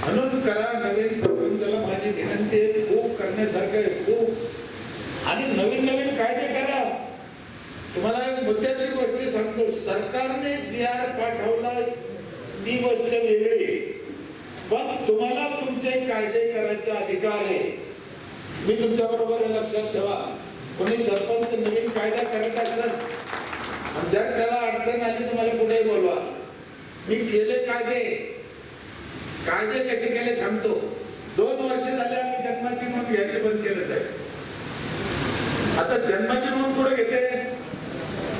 म्हणून करा नवीन सरपंचाला माझी विनंती आहे. खूप करण्यासारखं आहे खूप. आणि नवीन नवीन कायदे करा. तुम्हाला एक मुद्द्याची गोष्ट सांगतो. सरकारने GR पाठवला ती गोष्ट वेगळी पण तुम्हाला तुमचे कायदे करायचा अधिकार आहे. मी तुमच्या बरोबर लक्षात ठेवा. कोणी सरपंच नवीन कायदा करत असेल जर त्याला अडचण आली तुम्हाला पुढे बोलवा. मी केले कायदे कसे केले सांगतो. 2 वर्ष झाले आम्ही जन्माची नोंद घ्यायची बंद केलं साहेब. आता जन्माची नोंद कुठे घेते?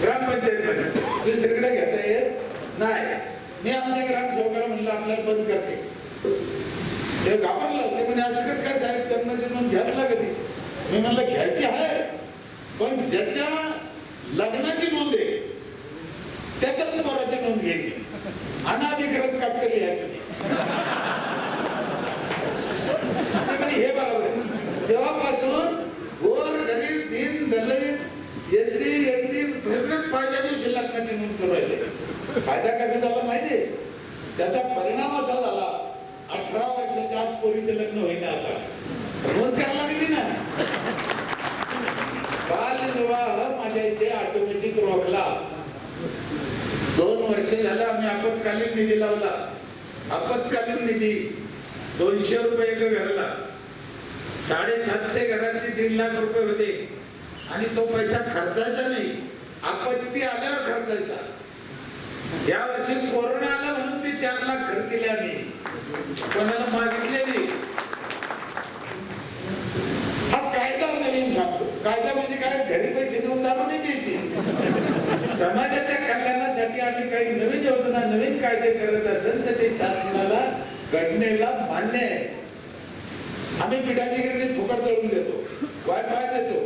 ग्रामपंचायत मध्ये. दुसरीकडे घेता येत नाही. मी आमच्या ग्रामसेवकाला म्हणलं आपल्याला बंद करते. ते घाबरलं. ते म्हणजे असं कसं काय साहेब जन्माची नोंद घ्यायला लागते. मी म्हणलं घ्यायची आहे पण ज्याच्या लग्नाची नोंद आहे त्याच्याच पोराची नोंद घ्यायची. अनाधिकृत काटकरी यायची हे बरोबर आहे. तेव्हापासून गोर गरीब दीन दलित SC ST पहिल्या दिवशी लग्नाची नोंद करू राहिले. फायदा कसा झाला माहितीये? त्याचा परिणाम असा झाला 18 वर्षाच्या आत पोरीचं लग्न होईना. आता नोंद करायला लागली ना. बालविवाह माझ्या इथे ऑटोमॅटिक रोखला. 2 वर्ष झालं आम्ही आपत्कालीन निधी लावला. आपत्कालीन निधी 200 रुपये एका घराला. 750 घरांची 3 लाख रुपये होते. आणि तो पैसा खर्चायचा नाही आपत्ती आल्यावर खर्चायचा. या वर्षी कोरोना आला म्हणून ते 4 लाख खर्चले आम्ही. कोणाला मागितले नाही. हा कायदा नवीन सांगतो. कायदा म्हणजे काय? घरी पैसे देऊन दारू नाही द्यायची. समाजाच्या कल्याणासाठी आम्ही काही नवीन योजना नवीन कायदे करत असेल तर ते शासनाला घटनेला मान्य आहे. आम्ही पिठाची गिरणी फुकट दळून देतो. वायफाय देतो.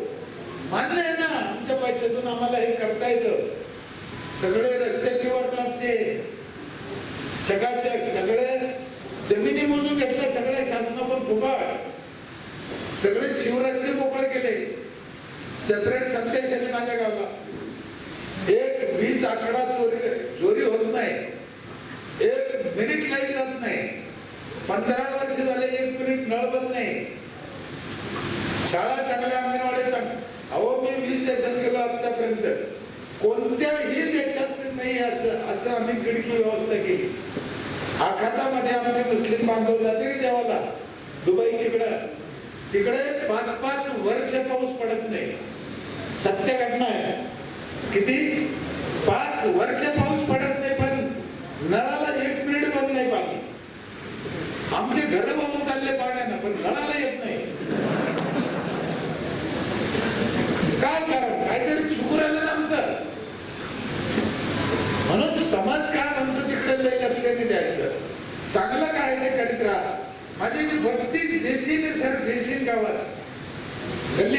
मान्य आहे ना. आमच्या पैशातून आम्हाला हे करता येतं. सगळे रस्ते किंवा क्लबचे चकाचक सगळे जमिनी मोजून घेतल्या. सगळ्या शासनावर फुकट. सगळे शिवरस्ते मोकळे केले, सेपरेट सबस्टेशन माझ्या गावाला, एक वीज आकडा चोरी होत नाही, एक मिनिट लाईट जात नाही, 15 वर्ष झाले 1 मिनिट नळ बंद नाही, शाळा चांगल्या, अंगणवाड्या चांगल्या. अहो मी 20 देशात गेलो आतापर्यंत, कोणत्याही देशात नाही असं आम्ही खिडकी व्यवस्था केली. आखातामध्ये आमचे मुस्लिम बांधव जाते की देवाला, दुबई तिकडे 5-5 वर्ष पाऊस पडत नाही. सत्य घटना आहे. किती? 5 वर्ष पाऊस पडत नाही, पण नळाला 1 मिनिट बंद नाही पाणी. आमचे घर वाहून चालले पाण्यानं, पण नळाला येत नाही. काय कारण? काहीतरी चुकून राहिलं ना आमचं. म्हणून समाज काय म्हणतो तिकडे लई लक्ष नाही द्यायचं. चांगलं काय ते करीत राहा. माझी जी भक्ती बेसिन गावात गल्ली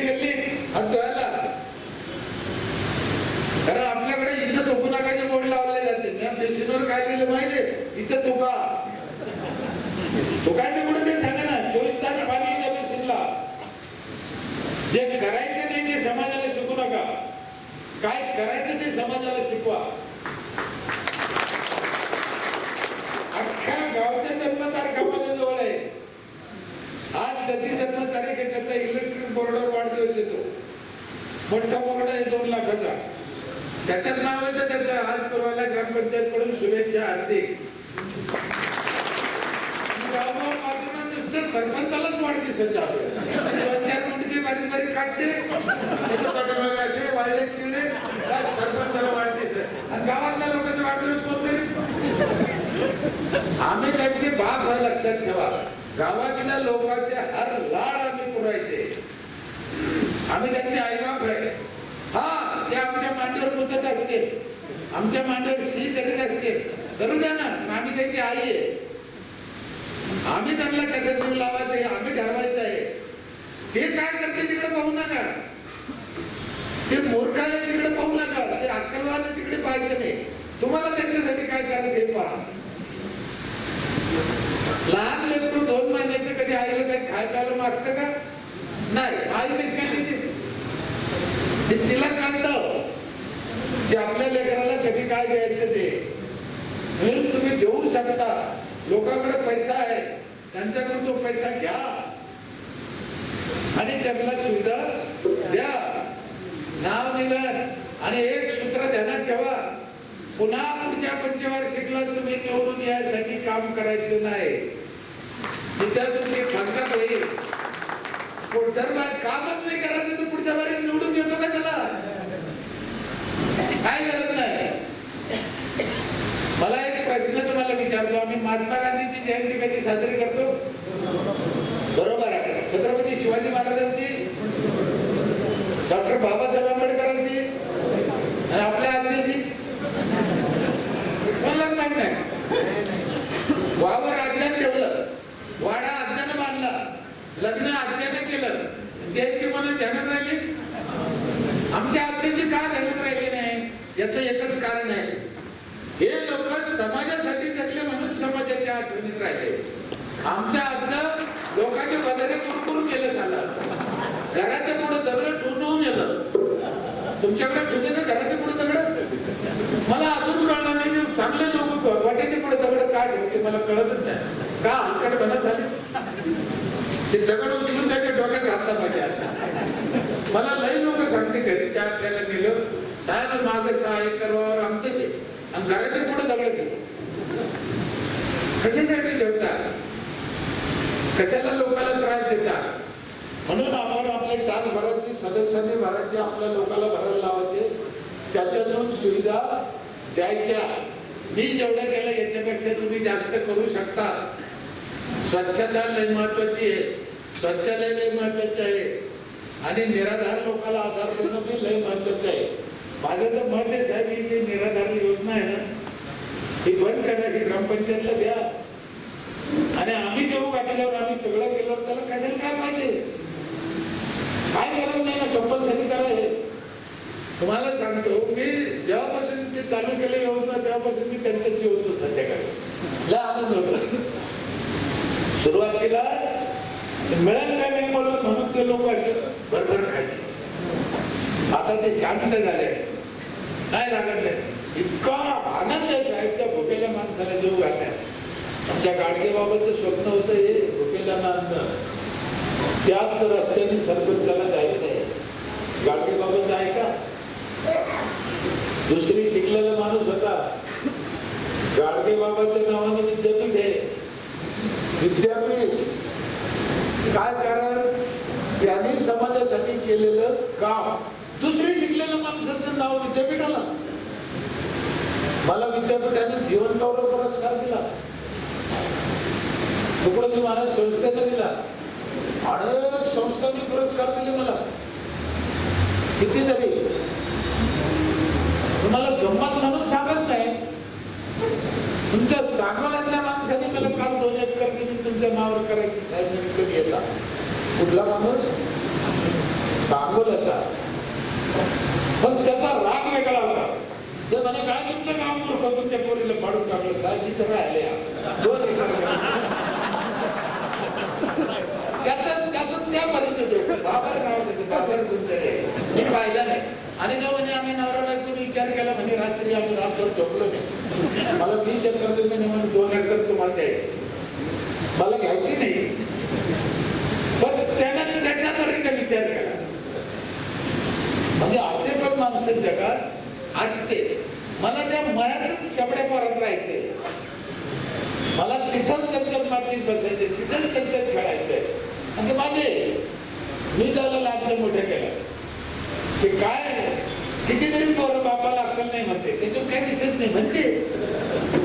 हात धुवायला, कारण आपल्याकडे इथं थोकू नकाचे बोर्ड लावले जाते. मी बेसिनवर काय लिहिलं माहितीये? इथं थुकायचं कुठे ते सांगा ना. 24 तास पाणी त्या बेसिनला. जे करायचं नाही ते समाजाला शिकू नका, काय करायचं ते समाजाला शिकवा. अख्ख्या गावच्या जन्मतारखा माझ्या जवळ आहे. आज ज्याची जन्मतारीख आहे त्याचा इलेक्ट्रिक बोर्डवर वाढदिवस येतो. मोठा बोर्ड आहे 2 लाखाचा, त्याच्याच नाव आहे. त्याचं आज पूर्वाला ग्रामपंचायत कडून शुभेच्छा हार्दिक. सरपंचालाच वाढदिवसाच्या 2-4 मुंडके बारीक बारीक काढते, त्याच्या पाठीमागे असे वाळले चिरले, सरपंचाला वाढदिवस. आणि गावातल्या लोकांचे वाढदिवस कोणतरी आम्ही त्यांचे भाग व्हायला लक्षात ठेवा. गावातल्या लोकांचे हर लाड आम्ही पुरायचे. आम्ही त्यांचे आईबाप आहे. हा, ते आमच्या मांडीवर मुदत असते, आमच्या मांडीवर शी करीत असते, करू द्या ना. आम्ही त्यांची आई आहे. आम्ही त्यांना कसं जीव लावायचं हे आम्ही ठरवायचं आहे. ते काय करते तिकडे पाहू नका. ते मूर्ख आहे तिकडे पाहू नका. ते अक्कलवान आहे तिकडे पाहायचं नाही. तुम्हाला त्यांच्यासाठी काय करायचं हे पहा. लहान लेकरू 2 महिन्याचं कधी आईला काही खाय प्यायला मागतं का? नाही. आई कशी काय देते? तिला कळतं की आपल्या लेकराला कधी काय द्यायचं ते. म्हणून तुम्ही देऊ शकता. लोकांकडे पैसा आहे, त्यांच्याकडून तो पैसा घ्या आणि त्यांना सुविधा द्या. नाव निघाल. आणि एक सूत्र ध्यानात ठेवा, पुन्हा पुढच्या पंचवार्षिकला तुम्ही निवडून यासाठी काम करायचं नाही. तिथं तुमची फसगत होईल. कामच नाही करायचं तर पुढच्या वारी निवडून येतो कशाला? काय गरज नाही. मला एक प्रश्न तुम्हाला विचारतो. आम्ही महात्मा गांधीची जयंती कधी साजरी करतो? बरोबर आहे. छत्रपती शिवाजी महाराजांची, डॉक्टर बाबासाहेब आंबेडकरांची आणि आपल्या आजीची कोणालाच माहित नाही. वावर आज्याने ठेवलं, वाडा आज्याने बांधला, लग्न आज्याने केलं, जयंती म्हणून ध्यानात राहिली. आमच्या आजीची का ध्यानात राहिली नाही? याचं एकच कारण आहे, हे लोक समाजासाठी जगले म्हणून समाजाच्या आठवणीत राहिले. आमच्या आजचं लोकांचे बदले कुरकुरून केलं झालं. घराच्या पुढे दगड ठुठवून येलं. तुमच्याकडे ठुते का घराच्या पुढे दगड? मला अजून कळलं नाही. चांगले लोक वाटेच्या पुढे दगड का ठेवते मला कळतच नाही. का हलकटपणा झाले? ते दगड उचलून त्याच्या डोक्यात घातला पाहिजे असं मला लई लोक सांगते. घरी चहा प्यायला गेलं, साहेब मागे 6 एकर वावर आमचेच आहे आणि घराच्या पुढे दगड ठेवतो. कशासाठी ठेवतात? कशाला लोकांना त्रास देतात? म्हणून आपण आपले टॅक्स भरायचे, सदस्यांनी भरायचे, आपल्या लोकांना भरायला लावायचे, त्याच्यातून सुविधा द्यायच्या. मी जेवढं केलं याच्यापेक्षा तुम्ही जास्त करू शकता. स्वच्छता लय महत्वाची आहे, शौचालय लय महत्वाचे आहे आणि निराधार लोकांना आधार देणं पण लय महत्वाचं आहे. माझं तर मत आहे साहेब, ही जी निराधार योजना आहे ना, ही बंद करा. ही ग्रामपंचायतला द्या. आणि आम्ही जेव्हा गाठल्यावर आम्ही सगळं केलं त्याला कशाला काय पाहिजे? काय गरज नाही ना, कंपल्सरी करा. हे तुम्हाला सांगतो, मी जेव्हापासून ते चालू केले योजना तेव्हापासून मी त्यांच्यात जेवतो संध्याकाळी. लय आनंद होतो. सुरुवातीला मिळेल का नाही म्हणून ते लोक असे भरभर खायचे. आता ते शांत झाले नाही लागत नाही. इतका आनंद आहे साहेब त्या भुकेल्या माणसाला जेव घालण्यात. आमच्या गाडगेबाबाचं स्वप्न होतं हे भुकेल्यांना अन्न. त्याच रस्त्याने सरपंचाला जायचंय. गाडगेबाबाचं आहे का? दुसरी शिकलेला माणूस होता. गाडगेबाबाच्या नावाने विद्यापीठ आहे. विद्यापीठ काय कारण? त्यांनी समाजासाठी केलेलं काम. दुसरी शिकलेल्या माणसाचं नाव विद्यापीठाला. मला विद्यापीठाने जीवन गौरव पुरस्कार दिला. तुकडोजी महाराज संस्थेने दिला. अनेक संस्थांनी पुरस्कार दिले मला. कितीतरी. तुम्हाला गंमत म्हणून सांगत नाही. तुमच्या सांगोल्यातल्या माणसाने मला काल 2 एकर जमीन तुमच्या नावावर करायची साहेब विकत घेतला. कुठला माणूस? सांगोल्याचा. पण त्याचा राग वेगळा होता. ते म्हणे काय तुमचं काम मूर्ख, तुमच्या पोरीला पाडून टाकलं. साहेब इथं राहिले 2 एकर. त्याचं त्या परिचय बाबर नाव त्याचं. बाबर गुंजरे. मी पाहिलं नाही. आणि म्हणे आम्ही नवरा बायकोने विचार केला म्हणे रात्री आम्ही रात्रभर झोपलो नाही. मला 20 एकर जमीन म्हणून 2 एकर तुम्हाला द्यायची. मला घ्यायची नाही. पण त्यानं त्याच्या परीने विचार केला. म्हणजे असे पण माणसं जगात असते. मला त्या मळ्यातच शबड्या परत राहायचंय. मला तिथंच त्यांच्यात मातीत बसायचे, तिथंच त्यांच्यात खेळायचंय. आणि ते माझे मी त्याला लहानचं मोठं केलं. ते काय कितीतरी पोरं बापाला अक्कल नाही म्हणते. त्याच्यात काही विशेष नाही. म्हणजे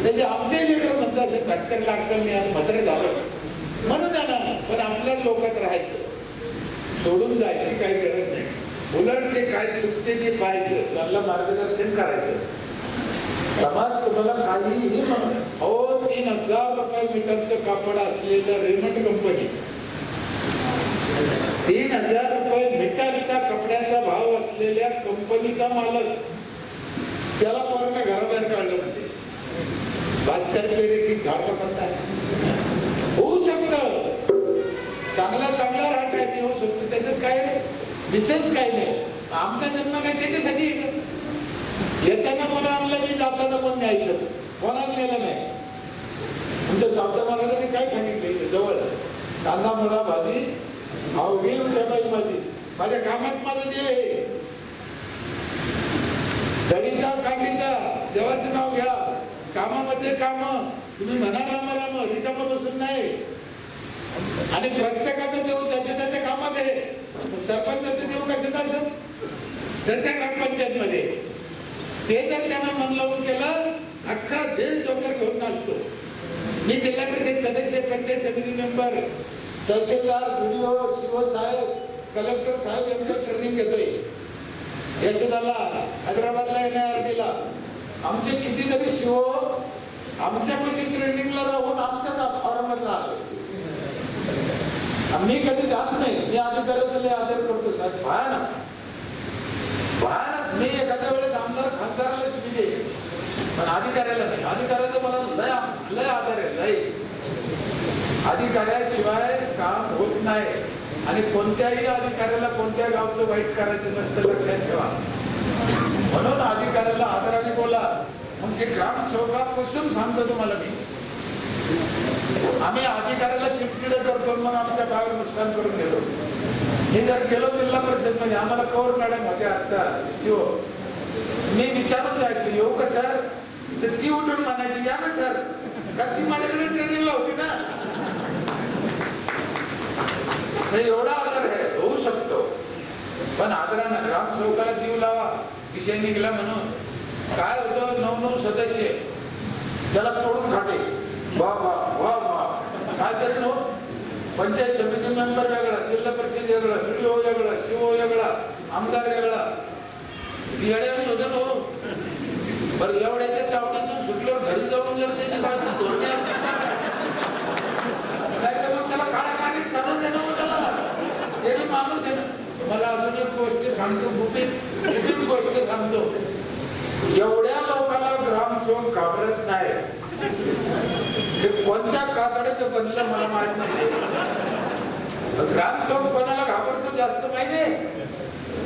त्याचे आमचे लेकर म्हणतात असेल भास्करला अक्कल नाही आणि म्हातारे झालं म्हणून जाणार. पण आपल्या लोकात राहायचं, सोडून जायची काही गरज नाही. उलट ते काय चुकते ते पाहायचं, त्यांना मार्गदर्शन करायचं. समाज तुम्हाला काहीही म्हणून 3000 रुपये मीटरचं कापड असलेलं रेमंड कंपनी, 3000 रुपये मीटरचा कपड्याचा भाव असलेल्या कंपनीचा मालक त्याला पूर्ण घराबाहेर काढलं म्हणते. भास्कर की झाड करताय होऊ शकत. चांगला राहत आहे होऊ शकतो. त्याच्यात काय विशेष काही नाही. आमचा जन्म काय त्याच्यासाठी येताना कोणा आणलं मी जाताना कोण न्यायचं. कोणाला नेलं नाही. तुमच्या सावता महाराजांनी काय सांगितलं? जवळ कांदा मुळा भाजी अवघी ठेवायची माझी. माझ्या कामात माझं देव आहे. दळीचा काढीचा देवाचं नाव घ्या. कामामध्ये काम तुम्ही म्हणा राम राम रिकामा बसून नाही. आणि प्रत्येकाचं देव ज्याच्या त्याच्या कामात आहे. सरपंचाचं देव कशात असत? त्याच्या ग्रामपंचायत मध्ये. ते जर त्यांना मन लावून केलं अख्खा देश डोक्यावर घेऊन नसतो. मी जिल्हा परिषद सदस्य, पंचायत समिती मेंबर, तहसीलदार, BDO, CO साहेब, कलेक्टर साहेब यांचं ट्रेनिंग घेतोय. यशदाला हैदराबादला NIRTला आमचे कितीतरी CO आमच्यापाशी ट्रेनिंगला राहून आमच्याच फॉर्मला आले. आम्ही कधी जात नाही. मी अधिकाऱ्याचा लय आदर करतो साहेब. भयानक मी एखाद्या वेळेस आमदार खासदाराला शिवी दे, पण अधिकाऱ्याला नाही. अधिकाऱ्याचा मला लय आदर आहे. लय अधिकाऱ्याशिवाय काम होत नाही. आणि कोणत्याही अधिकाऱ्याला कोणत्या गावचं वाईट करायचं नसतं, लक्षात ठेवा. म्हणून अधिकाऱ्याला आदराने बोला. मग ते ग्रामसेवकापासून सांगतो तुम्हाला मी. आम्ही अधिकाऱ्याला चिडचिड करतो, मग आमच्या गावावर नुकसान करून घेतो. मी जर गेलो जिल्हा परिषद मध्ये, आम्हाला कवर मॅडम होते आता शिव, मी विचारून जायचो येऊ का सर? तर ती उठून म्हणायची या ना सर, का ती माझ्याकडे ट्रेनिंगला होती ना. एवढा आदर आहे, होऊ शकतो. पण आदरानं ग्रामसेवकाला जीव लावा. विषय निघला म्हणून काय होतं, 9 सदस्य त्याला तोडून खाते. वा वा वा वा काय तरी नो. पंचायत समिती मेंबर वेगळा, जिल्हा परिषद वेगळा, BDO वेगळा, CO वेगळा, आमदार वेगळा. येड्याने होतं नो. बरं एवढ्याच्या तावड्यातून सुटल्यावर घरी जाऊन जर त्याची बाजू धोरणे नाही तर मग त्याला काळाकाळी सर्व देणं होतं. ते माणूस आहे ना. मला अजून एक गोष्ट सांगतो, गुपित गोष्ट सांगतो. एवढ्या लोकांना ग्रामसेवक घाबरत नाही. कोणत्या कातड्याचं बनलं मला माहित नाही. ग्रामसेवक कोणाला घाबरतो जास्त माहिती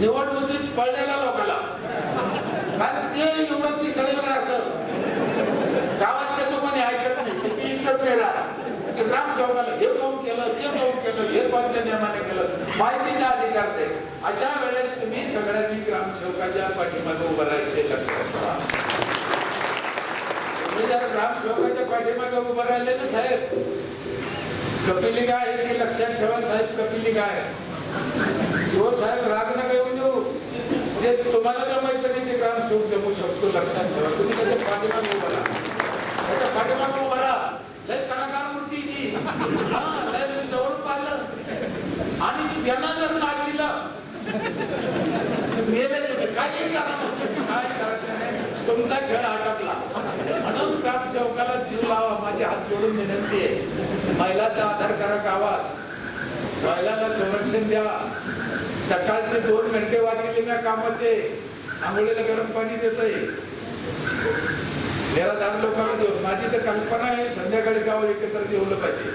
निवडणुकीत पडलेल्या लोकांना, कारण ते एवढं पिसळलेलं राहतं, गावात त्याचं कोणी ऐकत नाही, किती इज्जत मिळणार की ग्रामसेवकाला हे काम केलं, ते काम केलं, हे कोणत्या नियमाने केलं, माहितीचा अधिकार ते. अशा वेळेस तुम्ही सगळ्यांनी ग्रामसेवकाच्या पाठीमागे उभं राहायचे, लक्षात ठेवा. तुम्ही जर ग्रामसेवकाच्या पाठीमागे उभं राहिले ना साहेब, कपिली काय आहे ते लक्षात ठेवा साहेब, कपिली काय शिवसाहेब राग नका येऊन देऊ, जे तुम्हाला जमायचं नाही ते ग्रामसेवक जमू शकतो, लक्षात ठेवा. तुम्ही त्याच्या पाठीमागे उभा राहा, त्याच्या पाठीमागे उभा राहा. लय कलाकार मूर्ती ती, लय जवळ पाहिलं आणि त्यांना जर नाशिलं मेले काय करायचं नाही, तुमचा खेळ आटपला. म्हणून ग्रामसेवकाला जीव लावा, माझे हात जोडून विनंती आहे. महिलाचा आधार करा गावात, महिलांना संरक्षण द्या. सकाळचे 2 घंटे वाचले मी कामाचे, आंघोळीला गरम पाणी देतोय, निराधार लोकांना देऊ. माझी तर कल्पना आहे संध्याकाळी गाव एकत्र जेवलं पाहिजे,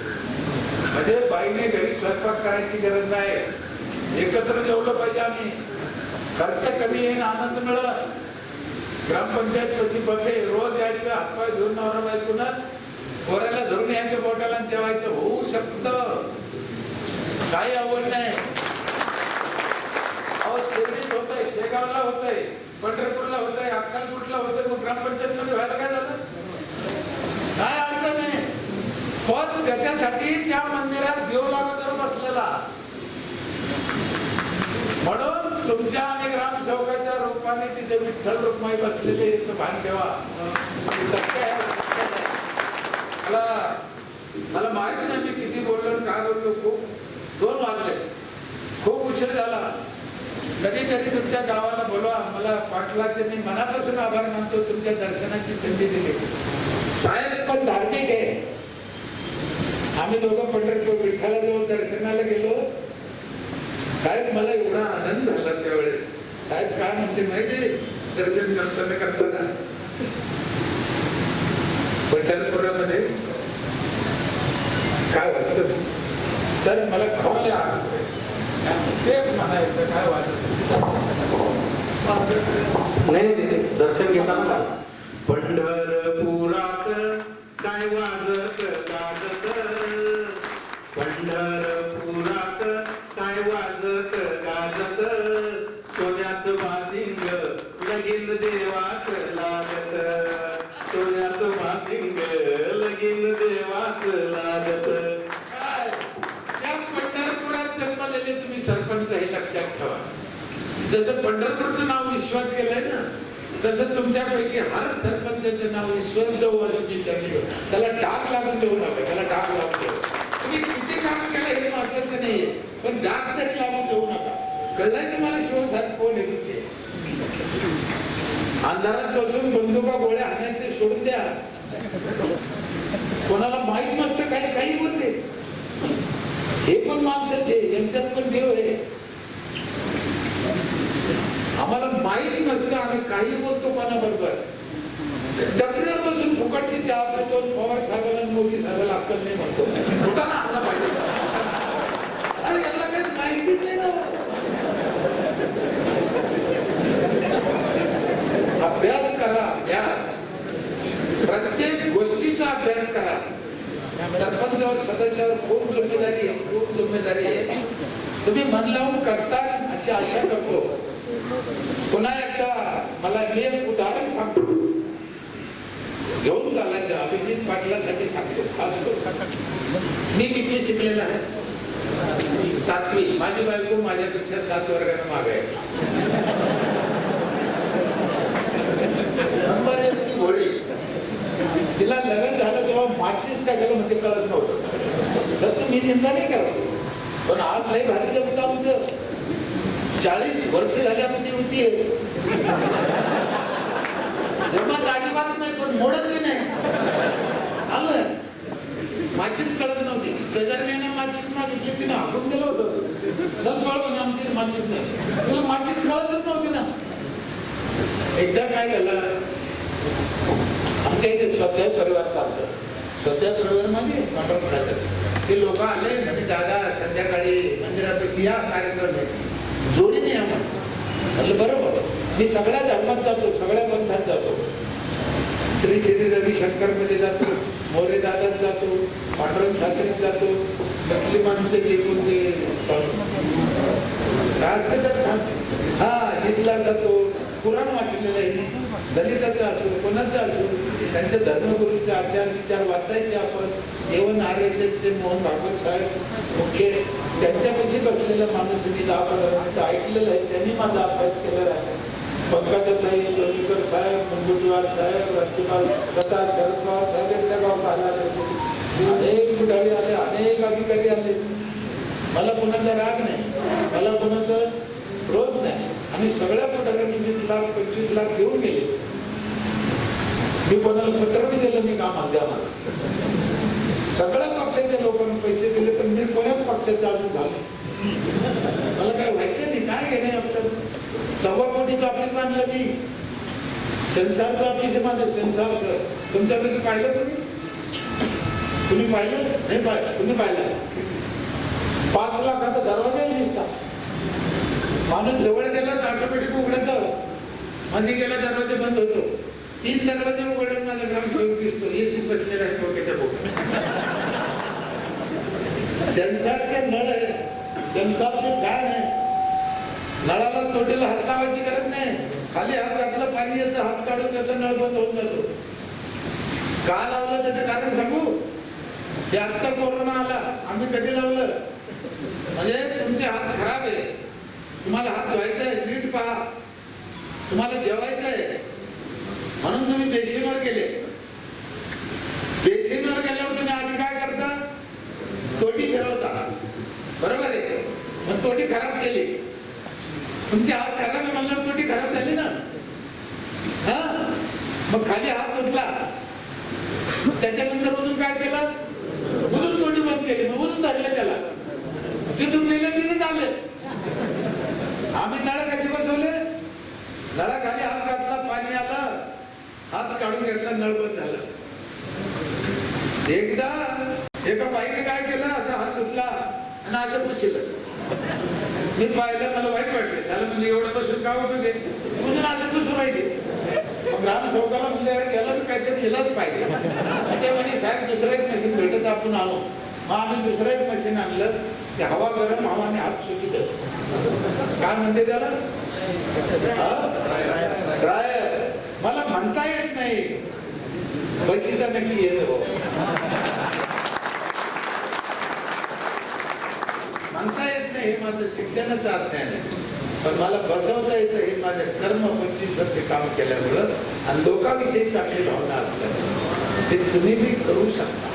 म्हणजे बाईने घरी स्वयंपाक करायची गरज नाही, एकत्र जेवलं पाहिजे. आम्ही खर्च कमी येईन, आनंद मिळत. ग्रामपंचायत कशी बघे, रोज यायचं, हातपाय धुवून नवरा बायकोना पोराला धरून यायचं, बोटाला जेवायचं, होऊ शकतं, काही आवड नाही. अहो शिर्डीत होतंय, शेगावला होतंय, पंढरपूरला होतंय, अक्कलकोटला होतंय, मग ग्रामपंचायत मध्ये व्हायला काय झालं, काय अडचण आहे. पण त्याच्यासाठी त्या मंदिरात देव लागत बसलेला. म्हणून तुमच्या आणि ग्रामसेवकाच्या रूपाने तिथे विठ्ठल रुक्माई बसलेले, याचं भान ठेवा. सत्य आहे. मला माहिती नाही मी किती बोललो, काय बोललो. खूप 2 वाजले, खूप उशीर झाला. कधीतरी तुमच्या गावाला बोलवा. मला पाटलाचे मी मनापासून आभार मानतो, तुमच्या दर्शनाची संधी दिली. साहेब पण धार्मिक आहे. आम्ही दोघं पंढरपूर विठ्ठलाजवळ दर्शनाला गेलो. साहेब मला एवढा आनंद झाला त्यावेळेस. साहेब काय म्हणते माहिती, दर्शन करताना पंढरपुरामध्ये काय वाटतं सर, मला खवले तेच म्हणायचं, काय वाटत नाही तिथे दर्शन घेताना पंढरपुरात काय वाजत गाजत, पंढरपुरात काय वाजत गाजत, सोन्याचं भासिंग लगीन देवाच लागत, सोन्याचं भासिंग लगीन देवाच लागत. त्या पंढरपुरात जन्मलेले तुम्ही सरपंच हे लक्षात ठेवा. जसं पंढरपूरचं नाव विश्वात केलंय ना, तसं तुमच्यापैकी हर सरपंचाचं नाव ईश्वर जो वर्षीच्या त्याला डाग लागून देऊ नका, त्याला डाग लागून देऊ. तुम्ही किती काम केलं हे महत्वाचं नाहीये, पण डाग तरी लागून देऊ नका. कळलंय की मला शिवसाहेब कोण आहे तुमचे. अंधारात बसून बंदुका गोळ्या हाणायचे सोडून द्या. कोणाला माहित नसतं काही बोलते, हे पण माणसाचे, यांच्यात पण देव आहे. आम्हाला माहित नसतं, आम्ही काही बोलतो कोणाबरोबर. डबऱ्यावर बसून फुकटची चहा पितो, पवार साहेबांना मोदी साहेबाला अक्कल नाही म्हणतो. कुठाला आला पाहिजे, अरे याला काही माहितीच नाही ना. अभ्यास करा, अभ्यास, प्रत्येक गोष्टीचा अभ्यास करा. सरपंचावर सदस्यावर खूप जिम्मेदारी आहे, खूप जिम्मेदारी आहे. तुम्ही मन लावून करता अशी आशा करतो. पुन्हा एकदा मला मी एक उदाहरण सांगतो, घेऊन चालायचं. अभिजित पाटलासाठी सांगतो खास करून. मी किती शिकलेला आहे, 7वी. माझी बायको माझ्यापेक्षा 7 वर्गाने मागे आहे. नंबर 1 ची घोडी. तिला लग्न झालं तेव्हा माचीस कशाला म्हणजे कळत नव्हतं. सत्य मी निंदा नाही करतो, पण आज लय भारी जमतं आमचं. 40 वर्ष झाली आमची वृत्ती आहे. जमात अजिबात नाही, पण मोडत नाही. आलं माचीस कळत नव्हती. शेजारण्याने माचीस मागितली, तिने हाकून दिलं होतं. म्हणे आमची माचीस नाही, तुला माचीस कळतच नव्हती ना. एकदा काय झालं, आमच्या इथे स्वाध्याय परिवार चालतं. स्वाध्याय परिवार म्हणजे मंडळ साधत ते लोक आले म्हणजे दादा संध्याकाळी मंदिरापाशी या कार्यक्रम आहे, जोडीने या म्हणलं बरोबर. मी सगळ्या धर्मात जातो, सगळ्या पंथात जातो, श्री श्री रविशंकर मध्ये जातो, मोरे दादात जातो, पांडुरंग साखरेत जातो, मुस्लिमांचे जे कोणते हा ईदला जातो, कुराण वाचलेलं आहे, दलिताचा असो कोणाचा असो त्यांच्या धर्मगुरूचे आचार विचार वाचायचे आपण. एवन RSSचे मोहन भागवत साहेब मुख्य त्यांच्यापाशी बसलेला माणूस मी 10-15 मिनिटं ऐकलेलं आहे, त्यांनी माझा अभ्यास केलेला आहे. पंकजाताई लोणीकर साहेब, मुनगंटीवार साहेब, राष्ट्रपाल स्वतः शरद पवार साहेब एकदा गावात आले, अनेक पुढारी आले, अनेक अधिकारी आले. मला कोणाचा राग नाही, मला कोणाचा क्रोध नाही. आणि सगळ्या पुढाऱ्यांनी 20 लाख 25 लाख घेऊन गेले. मी कोणाला पत्र नाही दिलं, मी काम द्या मला. सगळ्या पक्षाच्या लोकांनी पैसे दिले, पण मी कोणाच पक्षाचा अजून झालो. मला काय व्हायचं नाही, काय घेणे आपलं. 1.25 कोटीचं ऑफिस बांधलं मी, सेन्सॉरचं ऑफिस आहे माझं, सेन्सॉरचं. तुमच्यापैकी पाहिलं तुम्ही पाहिलं नाही? तुम्ही पाहिलं 5 लाखाचा दरवाजा दिसता. माणूस जवळ गेला तर ऑटोमॅटिक उघडत, मध्ये गेला दरवाजा बंद होतो. 3 दरवाजे उघडून माझा ग्रामसेवक दिसतो, एसी बसलेला आहे डोक्याच्या बोकात. सेन्सॉरचे नळ आहे, सेन्सॉरचे फॅन आहे, नळाला तोटेला हात लावायची गरज नाही. खाली हात घातला, पाणी येतं, हात काढून त्याचा नळ बंद होऊन जातो. का लावलं त्याचं कारण सांगू? हे आत्ता कोरोना आला, आम्ही कधी लावलं? म्हणजे तुमचे हात खराब आहे, तुम्हाला हात धुवायचा आहे, नीट पहा, तुम्हाला जेवायचं आहे म्हणून तुम्ही बेसिनवर गेले. बेसिनवर गेल्यावर तुम्ही आधी काय करता? तोटी फिरवता, बरोबर आहे? मग तोटी खराब केली, तुमचे हात खराब आहे म्हणल्यावर तोटी खराब झाली ना. हा, मग खाली हात धुतला, त्याच्यानंतर अजून काय केलं? उजून तोटी बंद केली, मग उजून धरलं त्याला, जिथून गेलं तिथे झालं. आम्ही नळ कसे बसवले? नळाखाली हात घातला, पाणी आलं, हात काढून घेतला, नळ बंद झाला. एकदा एका बाईने काय केलं, असा हात धुतला आणि असं पुसलं. मी पाहिलं, मला वाईट वाटलं, झालं म्हणजे एवढं बसून काय होतं ते म्हणून असं पुसून राहिले. मग ग्रामसेवकाला म्हणले, अरे याला मी काहीतरी केलंच पाहिजे. ते म्हणे साहेब दुसरं एक मशीन भेटत आपण आणू. मग आम्ही दुसरं एक मशीन आणलं, ते हवा गरम हवाने हात सुटीत. काय म्हणते त्याला? ड्रायर. मला म्हणता येत नाही, बशीचा नक्की येतो. म्हणता येत नाही हे माझं शिक्षणाचं अर्थ आहे, पण मला बसवता येतं हे माझ्या कर्म 25 वर्ष काम केल्यामुळं आणि लोकांविषयी चांगली भावना असल्यामुळे ते तुम्ही बी करू शकता.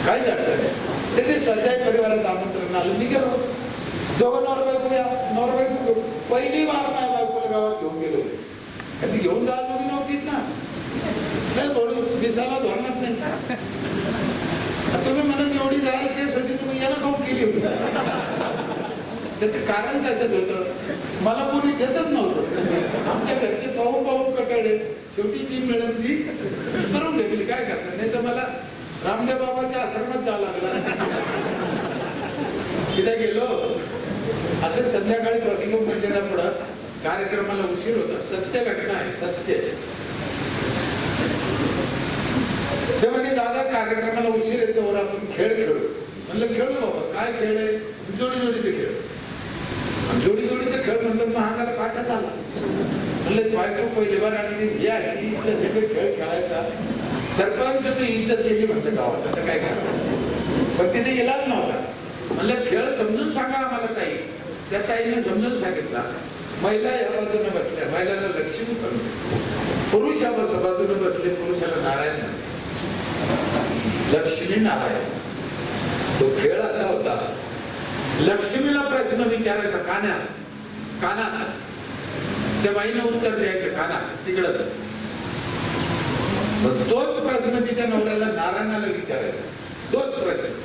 काय अडचण आहे? ते स्वाध्याय परिवारात आमंत्रण आलं, मी गेलो. दोघं नवरबायको पहिली वार माझ्या बायकोला गावात घेऊन गेलो. कधी घेऊन जायला तुम्ही नव्हतीच ना, थोडी दिसायला धोरणात नाही. तुम्ही म्हणून एवढी जायला केस होती, तुम्ही याला खाऊन केली होती. त्याचं कारण तसंच होतं, मला कोणी देतच नव्हतं. आमच्या घरचे पाहून कटाळे, शेवटी जी मिळून ती करून घेतली. काय करतात? नाही तर मला रामदेव बाबाच्या आश्रमात जावं लागला. तिथे गेलो, असं संध्याकाळी बसलो मंदिरापुढं, कार्यक्रमाला उशीर होता. सत्य घटना आहे, सत्य. ते म्हणे दादा कार्यक्रमाला उशीर येतो, वर आपण खेळ खेळू. म्हणलं खेळू बाबा. काय खेळ आहे? जोडीचे खेळ. जोडीचे खेळ म्हणलं महागाला काटा झाला. म्हणलं बायको पहिली बार आणि सगळे खेळ खेळायचा. सरपंच तू इज्जत केली म्हणलं गावात, आता काय करा. पण तिथे इलाज नव्हता. म्हणलं खेळ समजून सांगा आम्हाला ताई. त्या ताईने समजून सांगितला. महिला या बाजूने बसल्या, महिलाला लक्ष्मी पण, पुरुष या बाजूने बसले, पुरुषाला नारायण, लक्ष्मी नारायण. तो खेळ असा होता, लक्ष्मीला प्रश्न विचारायचा कानात, त्या बाईने उत्तर द्यायचं कानात तिकडच. तोच प्रश्न तिच्या नवऱ्याला नारायणाला विचारायचा, तोच प्रश्न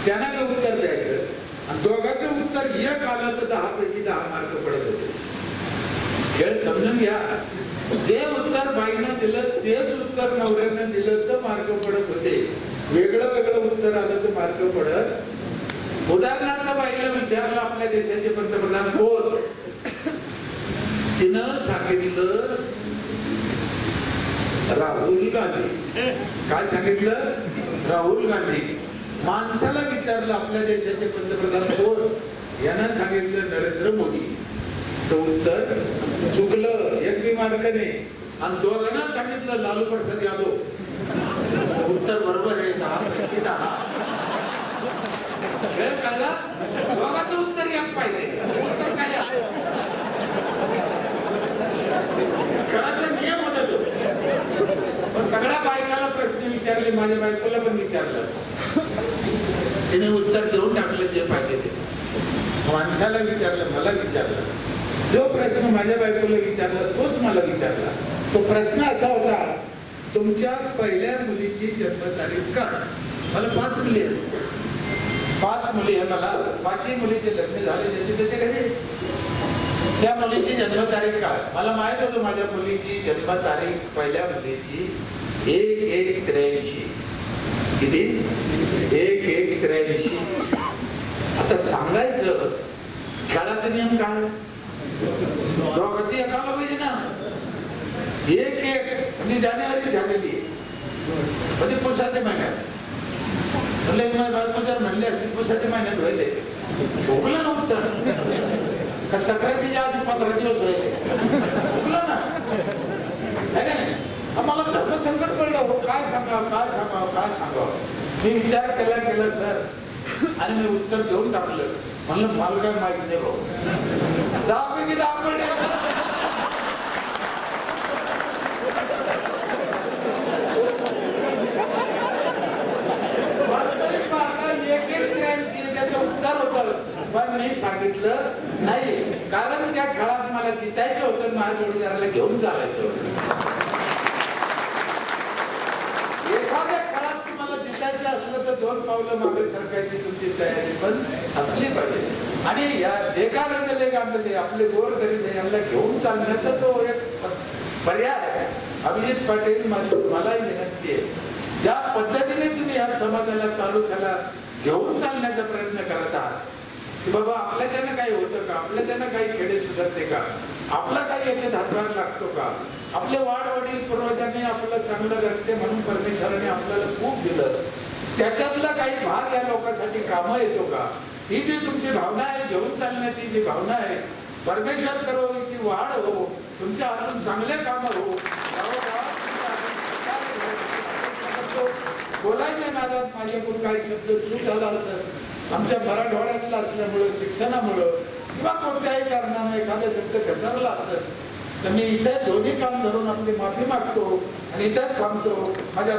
त्यांना का उत्तर द्यायचं. आणि दोघांचं उत्तर एक आलं तर 10 पैकी 10 मार्क पडत होते. खेळ समजून घ्या. जे उत्तर बाईनं दिलं तेच उत्तर नवऱ्यानं दिलं तर मार्क पडत होते. वेगळं वेगळं उत्तर आलं तर मार्ग पडत. उदाहरणार्थ बाईला विचारलं आपल्या देशाचे पंतप्रधान कोण, तिनं सांगितलं राहुल गांधी. काय सांगितलं? राहुल गांधी. माणसाला विचारलं आपल्या देशाचे पंतप्रधान कोण, यानं सांगितलं नरेंद्र मोदी. तर उत्तर चुकलं, एक बी मार्काने. आणि दोघांना सांगितलं लालू प्रसाद यादव. उत्तर बरोबर आहे, 10 पैकी 10. दोघांचं उत्तर एक पाहिजे. उत्तर काय करायचा नियम होता तो. सगळ्या बायकाला प्रश्न विचारले, माझ्या बायकोला पण विचारलं. तिने उत्तर देऊन टाकलं जे पाहिजे ते. माणसाला विचारलं, मला विचारलं. जो प्रश्न माझ्या बायकोला विचारला तोच मला विचारला. तो प्रश्न असा होता, तुमच्या पहिल्या मुलीची जन्मतारीख काय? मला 5 मुली आहेत. 5 मुली आहे मला. 5ही मुलीचे लग्न झाले त्याचे त्याच्या घरी. त्या मुलीची जन्मतारीख काय? मला माहित होतं माझ्या मुलीची जन्मतारीख पहिल्या मुलीची 1/1/83. किती? 1/1/83. आता सांगायचं खेळाचा नियम काय? दोघांची एकाला पाहिजे ना. 1/1 म्हणजे जानेवारी झालेली म्हणजे पुसाच्या महिन्यात. म्हणले पुसाच्या महिन्यात व्हायले भोगलं नव्हतं का संक्रांतीच्या आधी 15 दिवस व्हायले भोगलं ना. आम्हाला धर्म संकट पडलं हो. काय सांगावं काय सांगावं काय सांगावं. मी विचार केला सर आणि मी उत्तर देऊन टाकलं. म्हणलं मला काय माहिती नाही भाऊ. 10 पैकी 10 पडले. त्याचं उत्तर होतं. पण मी सांगितलं नाही, कारण त्या काळात मला जितायचं होतं, माझ्या जोडीदाराला घेऊन चालायचं होतं. एखाद्या काळात तुम्हाला जितायचं असलं तर 2 पावलं मागे सरकायची तुमची तयारी पण असली पाहिजे. आणि या जे का गांधले आपले गोर गरीब यांना घेऊन चालण्याचा तो एक पर्याय आहे. अभिजित पाटील मलाही विनंती आहे, ज्या पद्धतीने तुम्ही या समाजाला तालुक्याला घेऊन चालण्याचा प्रयत्न करत आहात की बाबा आपल्याच्यानं काही होतं का, आपल्याच्यानं काही खेडे सुधारते का, आपला काही याच्यात हातभार लागतो का, आपले वाडवडील पूर्वजांनी आपलं चांगलं घडते म्हणून परमेश्वराने आपल्याला खूप दिलं, त्याच्यातला काही भाग या लोकांसाठी कामं येतो का, ही जी तुमची भावना आहे, घेऊन चालण्याची जी भावना आहे, परमेश्वर करोची वाढ हो, तुमच्या हातून चांगले कामं हो. बोलायच्या नादात माझ्याकडून काही शब्द चूक झाला असं आमच्या मराठवाड्यातला असल्यामुळं, शिक्षणामुळं किंवा कोणत्याही कारणानं एखादा शब्द घसरला असेल तर मी इथे दोन्ही काम धरून आपली माफी मागतो आणि इथेच थांबतो. माझ्या